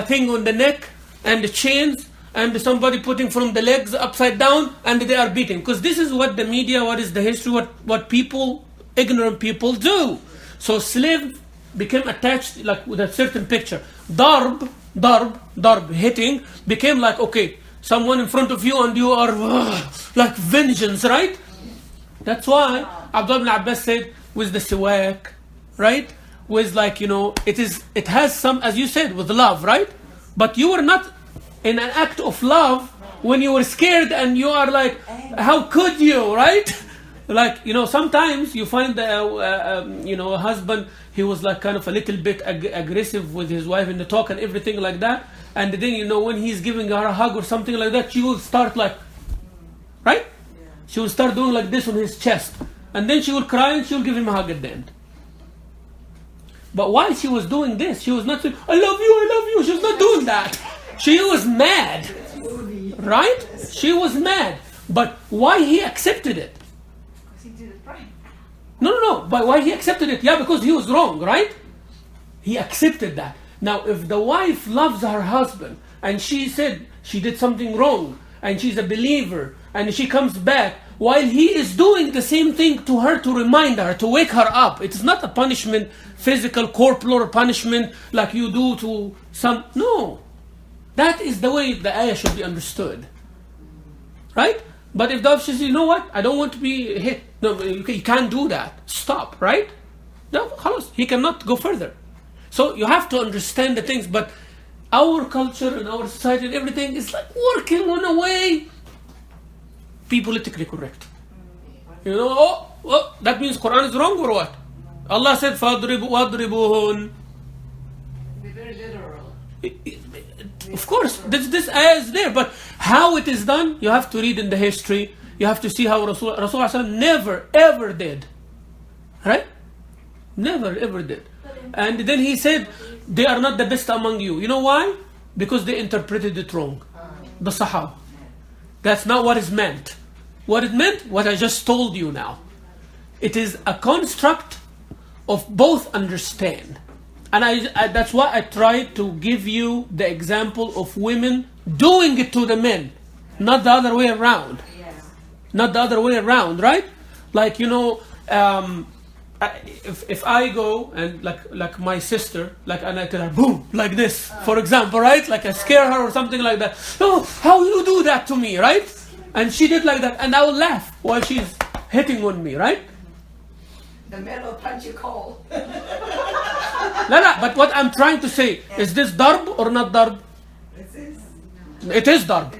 thing on the neck and the chains and somebody putting from the legs upside down and they are beating. Because this is what the media, what is the history, what people, ignorant people do. So slave became attached like with a certain picture. Darb, hitting, became like, okay, someone in front of you and you are like vengeance, right? That's why Abdullah ibn Abbas said with the siwak, right? With like, it has some, as you said, with love, right? But you were not in an act of love when you were scared and you are like, how could you, right? Like, sometimes you find a husband, he was like kind of a little bit aggressive with his wife in the talk and everything like that. And then, when he's giving her a hug or something like that, she will start like, right? Yeah. She will start doing like this on his chest. And then she will cry and she will give him a hug at the end. But while she was doing this, she was not saying, I love you. She was not doing that. She was mad. Right? She was mad. But why he accepted it? Because he did it right. No. But why he accepted it? Yeah, because he was wrong, right? He accepted that. Now, if the wife loves her husband and she said, she did something wrong, and she's a believer, and she comes back, while he is doing the same thing to her to remind her, to wake her up. It's not a punishment, physical, corporal punishment like you do to some. No. That is the way the ayah should be understood. Right? But if the officer says, you know what, I don't want to be hit. No, you can't do that. Stop, right? No, khalas, he cannot go further. So you have to understand the things, but our culture and our society and everything is like working on a way be politically correct. You know, oh, that means Quran is wrong or what? Allah said, وَاضْرِبُوهُنْ. Be very literal. Of course, this ayah is there, but how it is done, you have to read in the history. You have to see how Rasulullah never ever did. Right? Never ever did. And then he said, they are not the best among you. You know why? Because they interpreted it wrong. The Sahaba. That's not what is meant. What it meant, what I just told you now. It is a construct of both understand. And I that's why I tried to give you the example of women doing it to the men, not the other way around. Not the other way around, right? Like, you know, if I go and like my sister, like, and I tell her, boom, like this, for example, right? Like I scare her or something like that. Oh, how you do that to me, right? And she did like that, and I will laugh while she's hitting on me, right? The men will punch you cold. No, but what I'm trying to say, is this darb or not darb? It is darb.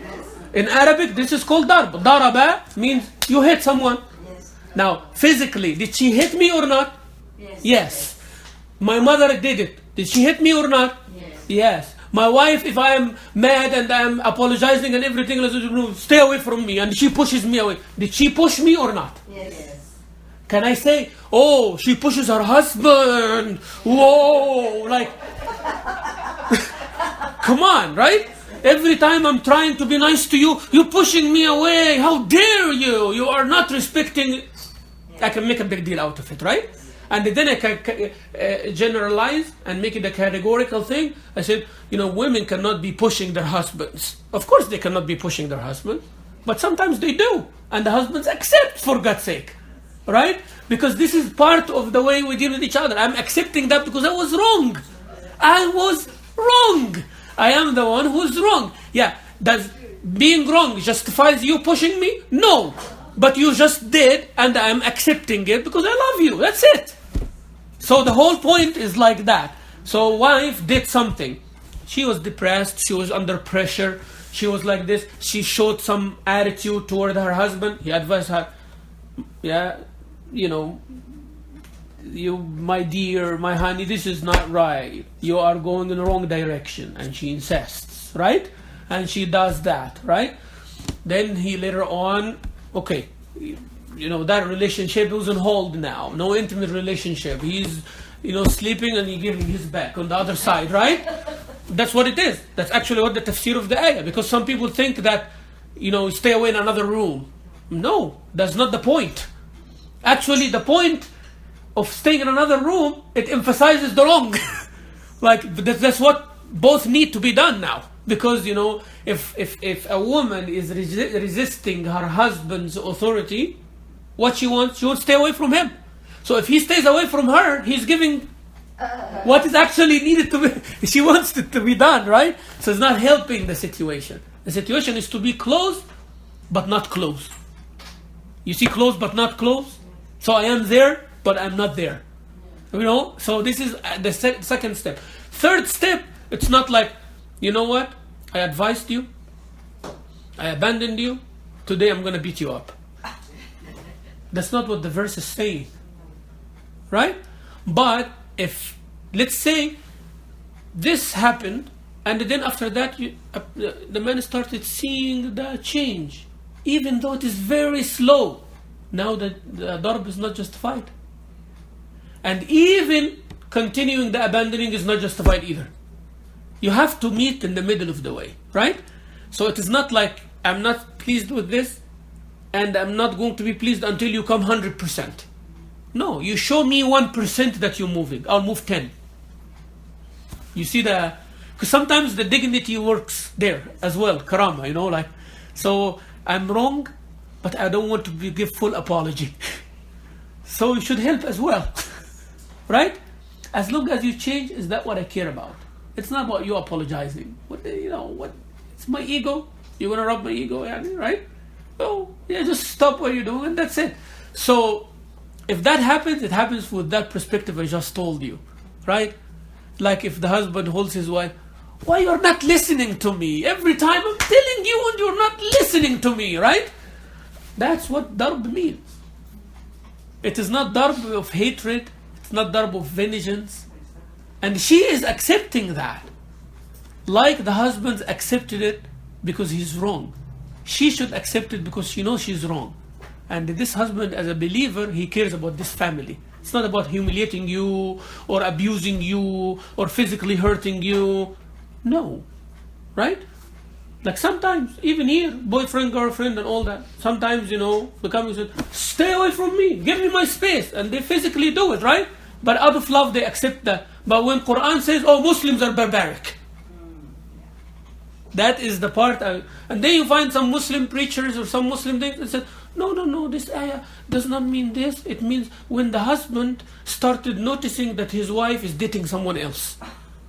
In Arabic, this is called darb. Daraba means you hit someone. Now, physically, did she hit me or not? Yes. My mother did it. Did she hit me or not? Yes. My wife, if I am mad and I am apologizing and everything, stay away from me, and she pushes me away. Did she push me or not? Yes. Can I say, oh, she pushes her husband? Whoa, like, come on, right? Every time I'm trying to be nice to you, you're pushing me away. How dare you? You are not respecting. I can make a big deal out of it, right? And then I can generalize and make it a categorical thing. I said, you know, women cannot be pushing their husbands. Of course they cannot be pushing their husbands, but sometimes they do. And the husbands accept, for God's sake. Right? Because this is part of the way we deal with each other. I'm accepting that because I was wrong. I was wrong. I am the one who's wrong. Yeah, does being wrong justifies you pushing me? No. But you just did, and I'm accepting it because I love you. That's it. So the whole point is like that. So wife did something. She was depressed. She was under pressure. She was like this. She showed some attitude toward her husband. He advised her, yeah, you know, you, my dear, my honey, this is not right. You are going in the wrong direction. And she insists, right? And she does that, right? Then he later on, okay, you know, that relationship was on hold now. No intimate relationship. He's, you know, sleeping and he's giving his back on the other side, right? That's what it is. That's actually what the tafsir of the ayah. Because some people think that, you know, stay away in another room. No, that's not the point. Actually, the point of staying in another room, it emphasizes the wrong. Like, that's what both need to be done now. Because, you know, if a woman is resisting her husband's authority, what she wants to stay away from him. So if he stays away from her, he's giving what is actually needed to be, she wants it to be done, right? So it's not helping the situation. The situation is to be close, but not close. You see, close but not close? So I am there, but I'm not there. You know, so this is the second step. Third step, it's not like, you know what? I advised you. I abandoned you. Today I'm going to beat you up. That's not what the verse is saying. Right? But if, let's say, this happened, and then after that, the man started seeing the change. Even though it is very slow. Now the darb is not justified. And even continuing the abandoning is not justified either. You have to meet in the middle of the way, right? So it is not like, I'm not pleased with this, and I'm not going to be pleased until you come 100%. No, you show me 1% that you're moving. I'll move 10. You see the Because sometimes the dignity works there as well, karama, you know, like, so I'm wrong, but I don't want to give full apology. So you should help as well, right? As long as you change, is that what I care about? It's not about you apologizing. What, you know, what? It's my ego. You're gonna rub my ego, right? Oh, yeah, just stop what you're doing, and that's it. So, if that happens, it happens with that perspective I just told you, right? Like if the husband holds his wife, why you're not listening to me? Every time I'm telling you and you're not listening to me, right? That's what darb means. It is not darb of hatred. It's not darb of vengeance. And she is accepting that. Like the husband accepted it because he's wrong. She should accept it because she knows she's wrong. And this husband, as a believer, he cares about this family. It's not about humiliating you or abusing you or physically hurting you. No. Right? Like sometimes, even here, boyfriend, girlfriend and all that, sometimes, you know, the company said, stay away from me, give me my space. And they physically do it, right? But out of love, they accept that. But when Quran says, oh, Muslims are barbaric. That is the part. And then you find some Muslim preachers or some Muslim things that said, no, this ayah does not mean this. It means when the husband started noticing that his wife is dating someone else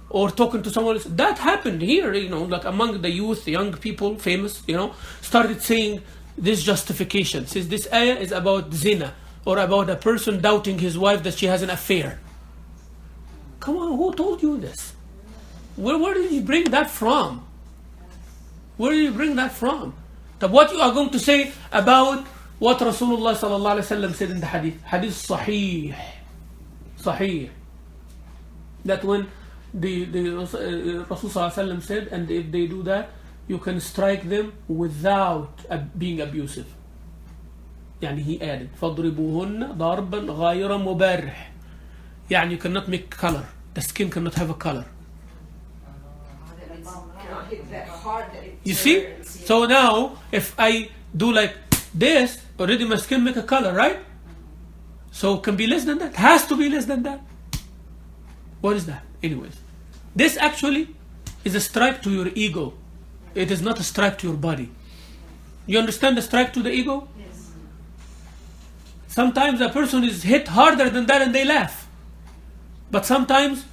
or talking to someone else. That happened here, you know, like among the youth, the young people, famous, you know, started saying this justification. Says this ayah is about zina or about a person doubting his wife that she has an affair. Come on, who told you this? Where did you bring that from? Where do you bring that from? So what you are going to say about what Rasulullah sallallahu alaihi wasallam said in the hadith? Hadith sahih. That when the Rasul sallallahu alaihi wasallam said, and if they do that, you can strike them without being abusive. يعني he added, فَضْرِبُوهُنَّ ضَرْبًا غَيْرَ مُبَرِّحٍ. يعني you cannot make color. The skin cannot have a color. You see? So now, if I do like this, already my skin make a color, right? So it can be less than that. Has to be less than that. What is that? Anyways, this actually is a strike to your ego. It is not a strike to your body. You understand the strike to the ego? Yes. Sometimes a person is hit harder than that and they laugh. But sometimes,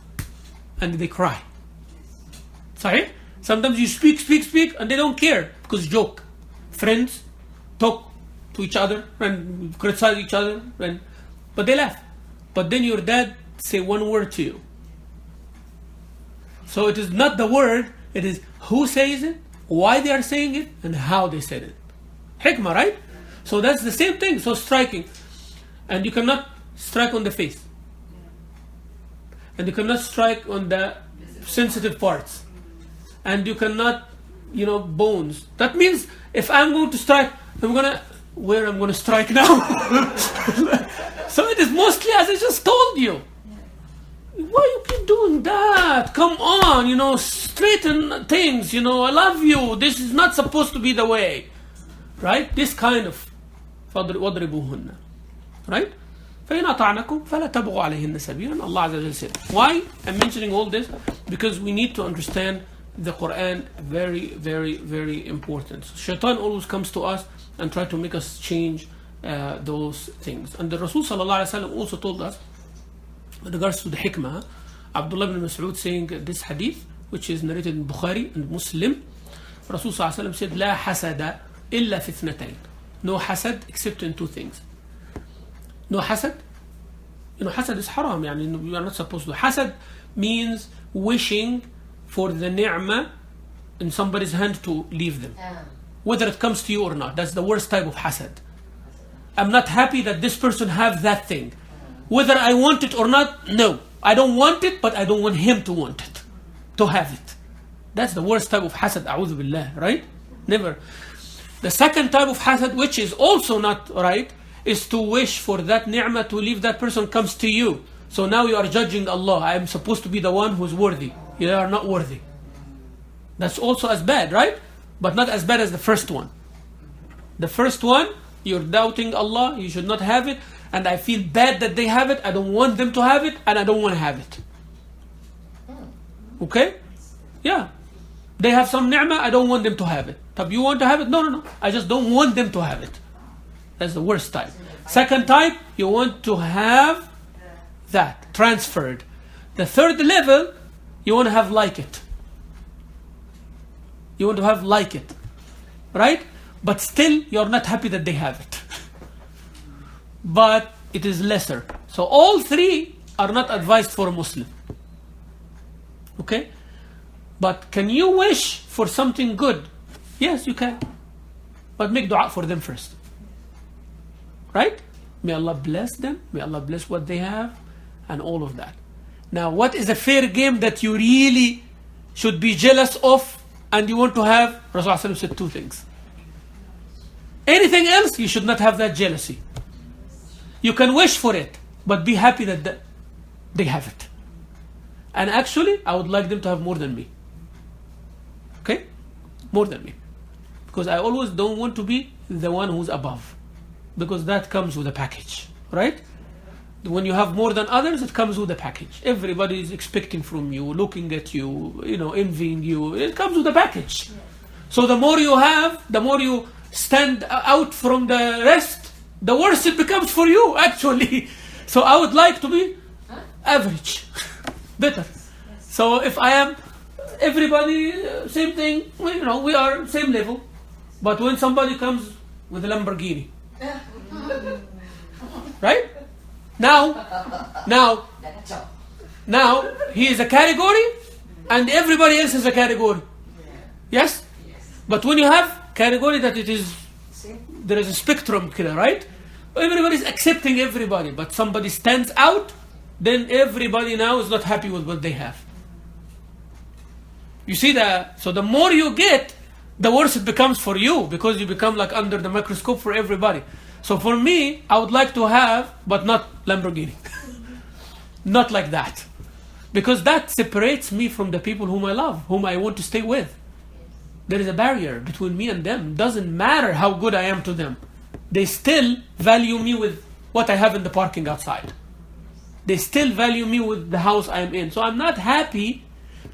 and they cry. Sorry? Sometimes you speak, and they don't care because joke. Friends talk to each other and criticize each other, but they laugh. But then your dad say one word to you. So it is not the word, it is who says it, why they are saying it, and how they said it. Hikmah, right? So that's the same thing, so striking. And you cannot strike on the face. And you cannot strike on the sensitive parts. And you cannot, you know, bones. That means if I'm going to strike, where I'm going to strike now? So it is mostly as I just told you. Why you keep doing that? Come on, you know, straighten things, you know, I love you. This is not supposed to be the way. Right? This kind of وَضْرِبُوهُنَّ. Right? فَإِنْ أَطَعْنَكُمْ فَلَا تَبْغُوا عَلَيْهِنَّ سَبِيلًا. Allah Azza wa Jalla said. Why I'm mentioning all this? Because we need to understand the Quran. Very, very, very important. So Shaitan always comes to us and try to make us change those things. And the Rasul sallallahu alaihi wasallam also told us with regards to the hikmah. Abdullah ibn Mas'ud saying this hadith, which is narrated in Bukhari and Muslim, Rasul sallallahu alaihi wasallam said, لا حسد إلا في اثنتين. No hasad except in two things. No hasad. You know, hasad is haram. يعني you are not supposed to. Hasad means wishing for the ni'mah in somebody's hand to leave them. Whether it comes to you or not. That's the worst type of hasad. I'm not happy that this person have that thing. Whether I want it or not, no. I don't want it, but I don't want him to want it. To have it. That's the worst type of hasad. A'udhu billah. Right? Never. The second type of hasad, which is also not right, is to wish for that ni'mah to leave that person comes to you. So now you are judging Allah. I am supposed to be the one who's worthy. You are not worthy. That's also as bad, right? But not as bad as the first one. The first one, you're doubting Allah, you should not have it, and I feel bad that they have it, I don't want them to have it, and I don't want to have it. Okay? Yeah. They have some ni'mah, I don't want them to have it. Tab, you want to have it? No, no, no. I just don't want them to have it. That's the worst type. Second type, you want to have that transferred. The third level, you want to have like it. You want to have like it. Right? But still, you're not happy that they have it. But it is lesser. So all three are not advised for a Muslim. Okay? But can you wish for something good? Yes, you can. But make dua for them first. Right? May Allah bless them. May Allah bless what they have. And all of that. Now, what is a fair game that you really should be jealous of and you want to have? Rasulullah said two things. Anything else, you should not have that jealousy. You can wish for it, but be happy that they have it. And actually, I would like them to have more than me. Okay? More than me. Because I always don't want to be the one who's above. Because that comes with a package. Right? When you have more than others, it comes with a package. Everybody is expecting from you, looking at you, envying you. It comes with a package. So the more you have, the more you stand out from the rest, the worse it becomes for you, actually. So I would like to be average. Better. So if I am everybody, same thing, we are same level. But when somebody comes with a Lamborghini, right? Now he is a category and everybody else is a category. Yes? But when you have category that there is a spectrum killer, right? Everybody is accepting everybody, but somebody stands out, then everybody now is not happy with what they have. You see that? So the more you get, the worse it becomes for you, because you become like under the microscope for everybody. So for me, I would like to have, but not Lamborghini. Not like that. Because that separates me from the people whom I love, whom I want to stay with. There is a barrier between me and them. Doesn't matter how good I am to them. They still value me with what I have in the parking outside. They still value me with the house I am in. So I'm not happy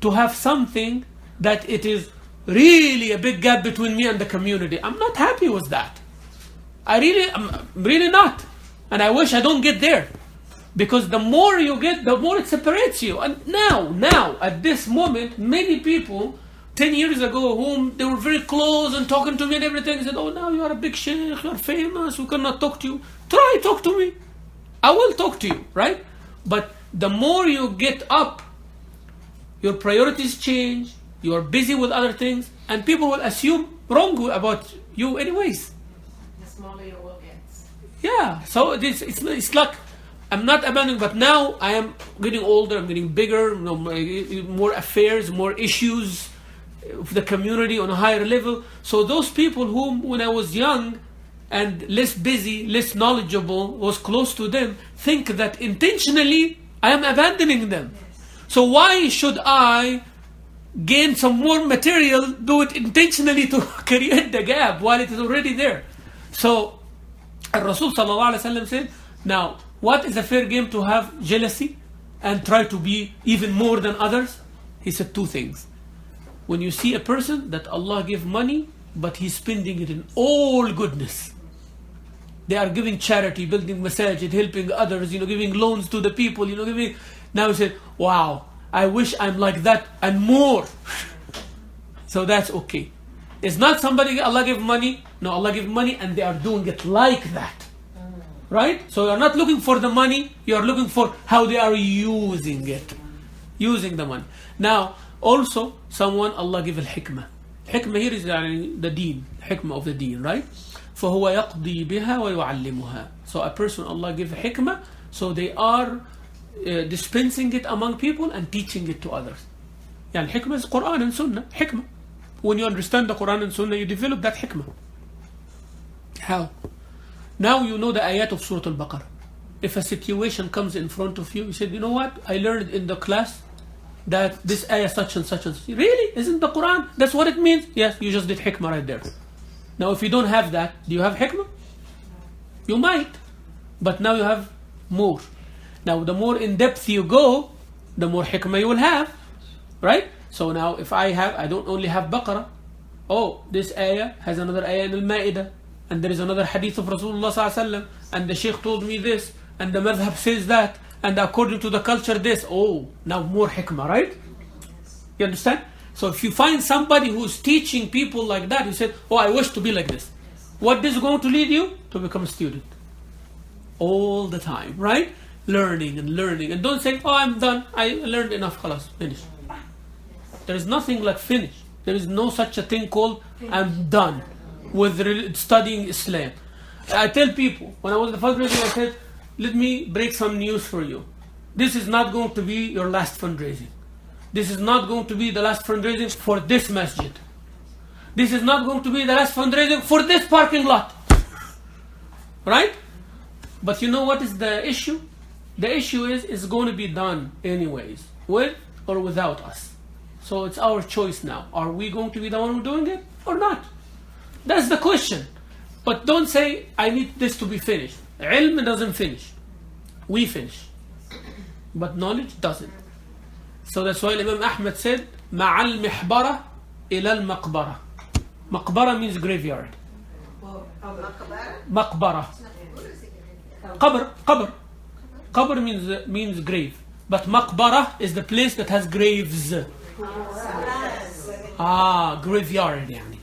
to have something that it is really a big gap between me and the community. I'm not happy with that. I'm really not. And I wish I don't get there. Because the more you get, the more it separates you. And now, at this moment, many people 10 years ago, whom they were very close and talking to me and everything, said, oh, now you are a big sheikh, you are famous, we cannot talk to you. Try, talk to me. I will talk to you, right? But the more you get up, your priorities change, you are busy with other things, and people will assume wrong about you anyways. The smaller your work gets. Yeah, so it's like, I'm not abandoning, but now I am getting older, I'm getting bigger, more affairs, more issues of the community on a higher level. So those people whom, when I was young and less busy, less knowledgeable, was close to them, think that intentionally I am abandoning them. So why should I gain some more material, do it intentionally to create the gap while it is already there? So Rasul sallallahu alaihi wasallam said, now what is a fair game to have jealousy and try to be even more than others? He said two things. When you see a person that Allah give money, but he's spending it in all goodness. They are giving charity, building masajid, helping others, giving loans to the people, giving. Now you say, wow, I wish I'm like that and more. So that's okay. It's not somebody, Allah give money. No, Allah give money and they are doing it like that. Right? So you're not looking for the money, you're looking for how they are using it. Using the money. Now, also, someone Allah give al-hikmah. Hikmah here is the deen, hikmah of the deen, right? فَهُوَ يَقْضِي بِهَا وَيُعَلِّمُهَا. So a person Allah give hikmah, so they are dispensing it among people and teaching it to others. Yani hikmah is Quran and Sunnah, hikmah. When you understand the Quran and Sunnah, you develop that hikmah. How? Now you know the ayat of Surah Al-Baqarah. If a situation comes in front of you, you said, you know what? I learned in the class that this ayah such and such and such. Really? Isn't the Quran? That's what it means? Yes, you just did hikmah right there. Now if you don't have that, do you have hikmah? You might. But now you have more. Now the more in depth you go, the more hikmah you will have. Right? So now if I don't only have Baqarah. Oh, this ayah has another ayah in Al-Ma'idah, and there is another hadith of Rasulullah sallallahu alaihi wasallam, and the Sheikh told me this, and the madhab says that, and according to the culture this. Oh, now more hikmah, right? You understand? So if you find somebody who's teaching people like that, you said, oh, I wish to be like this. What is going to lead you? To become a student. All the time, right? Learning and learning. And don't say, oh, I'm done. I learned enough. Khalas, finish. There is nothing like finish. There is no such a thing called I'm done with studying Islam. I tell people, when I was the fundraising, I said, let me break some news for you. This is not going to be your last fundraising. This is not going to be the last fundraising for this masjid. This is not going to be the last fundraising for this parking lot. Right? But you know what is the issue? The issue is it's going to be done anyways, with or without us. So it's our choice now. Are we going to be the one who doing it or not? That's the question. But don't say, I need this to be finished. Ilm doesn't finish. We finish. But knowledge doesn't. So that's why Imam Ahmad said, مَعَ الْمِحْبَرَةِ إِلَى الْمَقْبَرَةِ. Maqbara means graveyard. Maqbara. Qabr. Qabr means grave. But maqbara is the place that has graves. Graveyard يعني.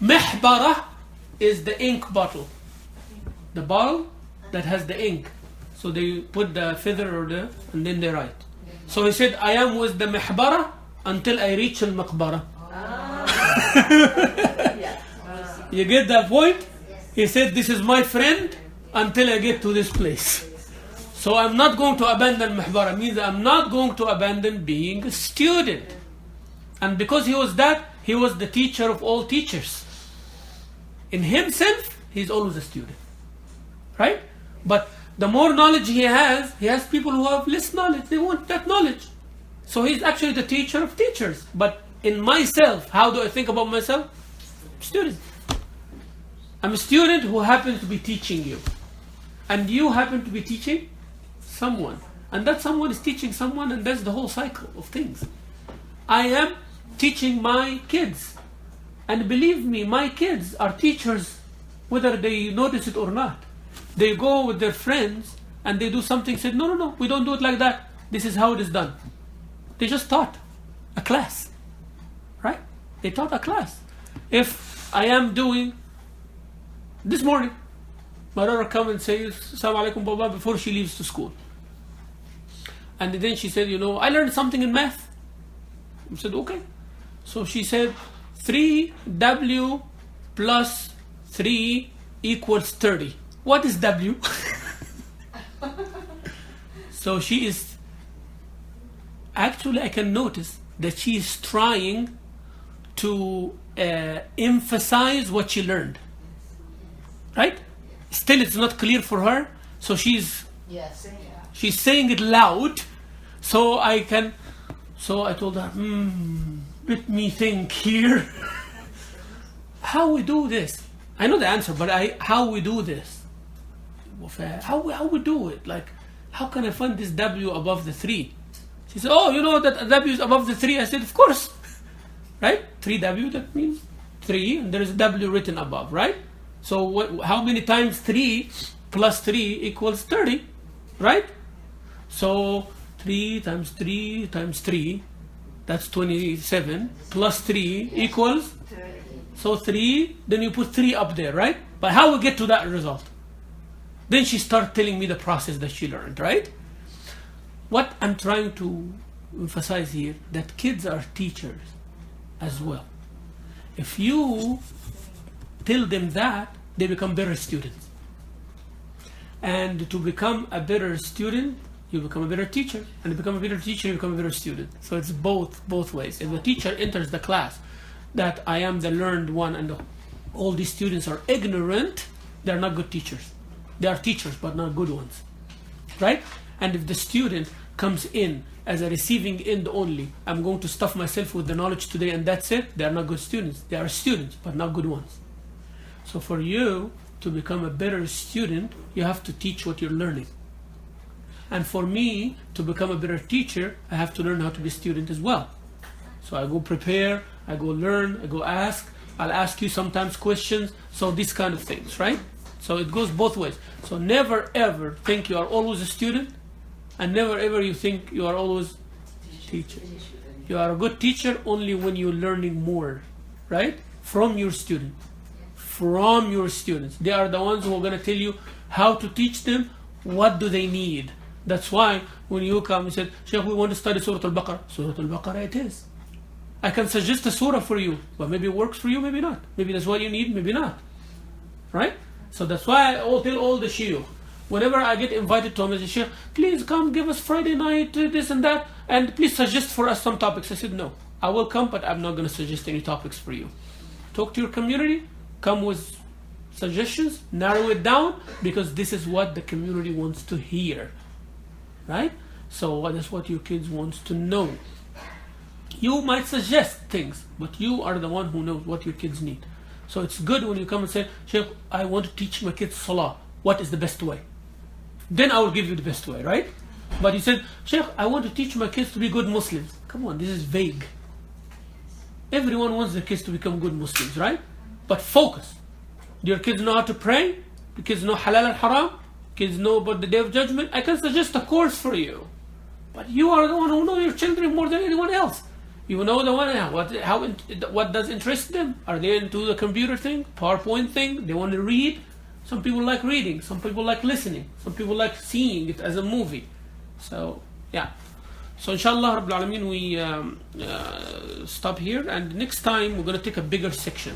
Mihbara is the ink bottle. The bottle that has the ink. So they put the feather or and then they write. So he said, I am with the mihbara until I reach al-maqbara. You get that point? He said, this is my friend until I get to this place. So I'm not going to abandon mihbara. Means I'm not going to abandon being a student. And because he was that, he was the teacher of all teachers. In himself, he's always a student. Right? But the more knowledge he has people who have less knowledge. They want that knowledge. So he's actually the teacher of teachers. But in myself, how do I think about myself? Student. I'm a student who happens to be teaching you. And you happen to be teaching someone. And that someone is teaching someone, and that's the whole cycle of things. I am teaching my kids. And believe me, my kids are teachers whether they notice it or not. They go with their friends and they do something, said, no, we don't do it like that. This is how it is done. They just taught a class. Right? They taught a class. If I am doing, this morning, my daughter come and says, Assalamu alaikum Baba, before she leaves to school. And then she said, I learned something in math. I said, okay. So she said, 3W plus 3 equals 30. What is W? So she is, actually I can notice that she is trying to emphasize what she learned. Right? Still it's not clear for her. So she's saying it loud. So I told her, let me think here. How we do this? I know the answer, but how we do this? How we do it? Like, how can I find this W above the 3? She said, oh, you know that W is above the 3? I said, of course. Right? 3W, that means 3, and there is a W written above, right? So how many times 3 plus 3 equals 30? Right? So 3 times 3 times 3, that's 27, plus 3 equals 30. So 3, then you put 3 up there, right? But how we get to that result? Then she started telling me the process that she learned, right? What I'm trying to emphasize here, that kids are teachers as well. If you tell them that, they become better students. And to become a better student, you become a better teacher. And to become a better teacher, you become a better student. So it's both ways. If the teacher enters the class that I am the learned one and all these students are ignorant, they're not good teachers. They are teachers, but not good ones. Right? And if the student comes in as a receiving end only, I'm going to stuff myself with the knowledge today and that's it, they are not good students. They are students, but not good ones. So for you to become a better student, you have to teach what you're learning. And for me to become a better teacher, I have to learn how to be a student as well. So I go prepare, I go learn, I go ask. I'll ask you sometimes questions. So these kind of things, right? So it goes both ways. So never ever think you are always a student, and never ever you think you are always teacher. You are a good teacher only when you're learning more, right? From your student. From your students. They are the ones who are going to tell you how to teach them, what do they need. That's why when you come and say, Sheikh, we want to study Surah Al-Baqarah. Surah Al-Baqarah it is. I can suggest a surah for you, but maybe it works for you, maybe not. Maybe that's what you need, maybe not. Right? So that's why I tell all the Sheikh, whenever I get invited to a Sheikh, please come give us Friday night, this and that, and please suggest for us some topics. I said, no, I will come, but I'm not going to suggest any topics for you. Talk to your community, come with suggestions, narrow it down, because this is what the community wants to hear. Right? So that's what your kids want to know. You might suggest things, but you are the one who knows what your kids need. So it's good when you come and say, Sheikh, I want to teach my kids Salah. What is the best way? Then I will give you the best way, right? But you said, Sheikh, I want to teach my kids to be good Muslims. Come on, this is vague. Everyone wants their kids to become good Muslims, right? But focus. Do your kids know how to pray? Do kids know halal and haram? Kids know about the Day of Judgment? I can suggest a course for you. But you are the one who knows your children more than anyone else. You know the one, what does interest them? Are they into the computer thing, PowerPoint thing? They want to read? Some people like reading, some people like listening, some people like seeing it as a movie. So, yeah. So inshallah Rabbil Alameen, we stop here, and next time we're going to take a bigger section.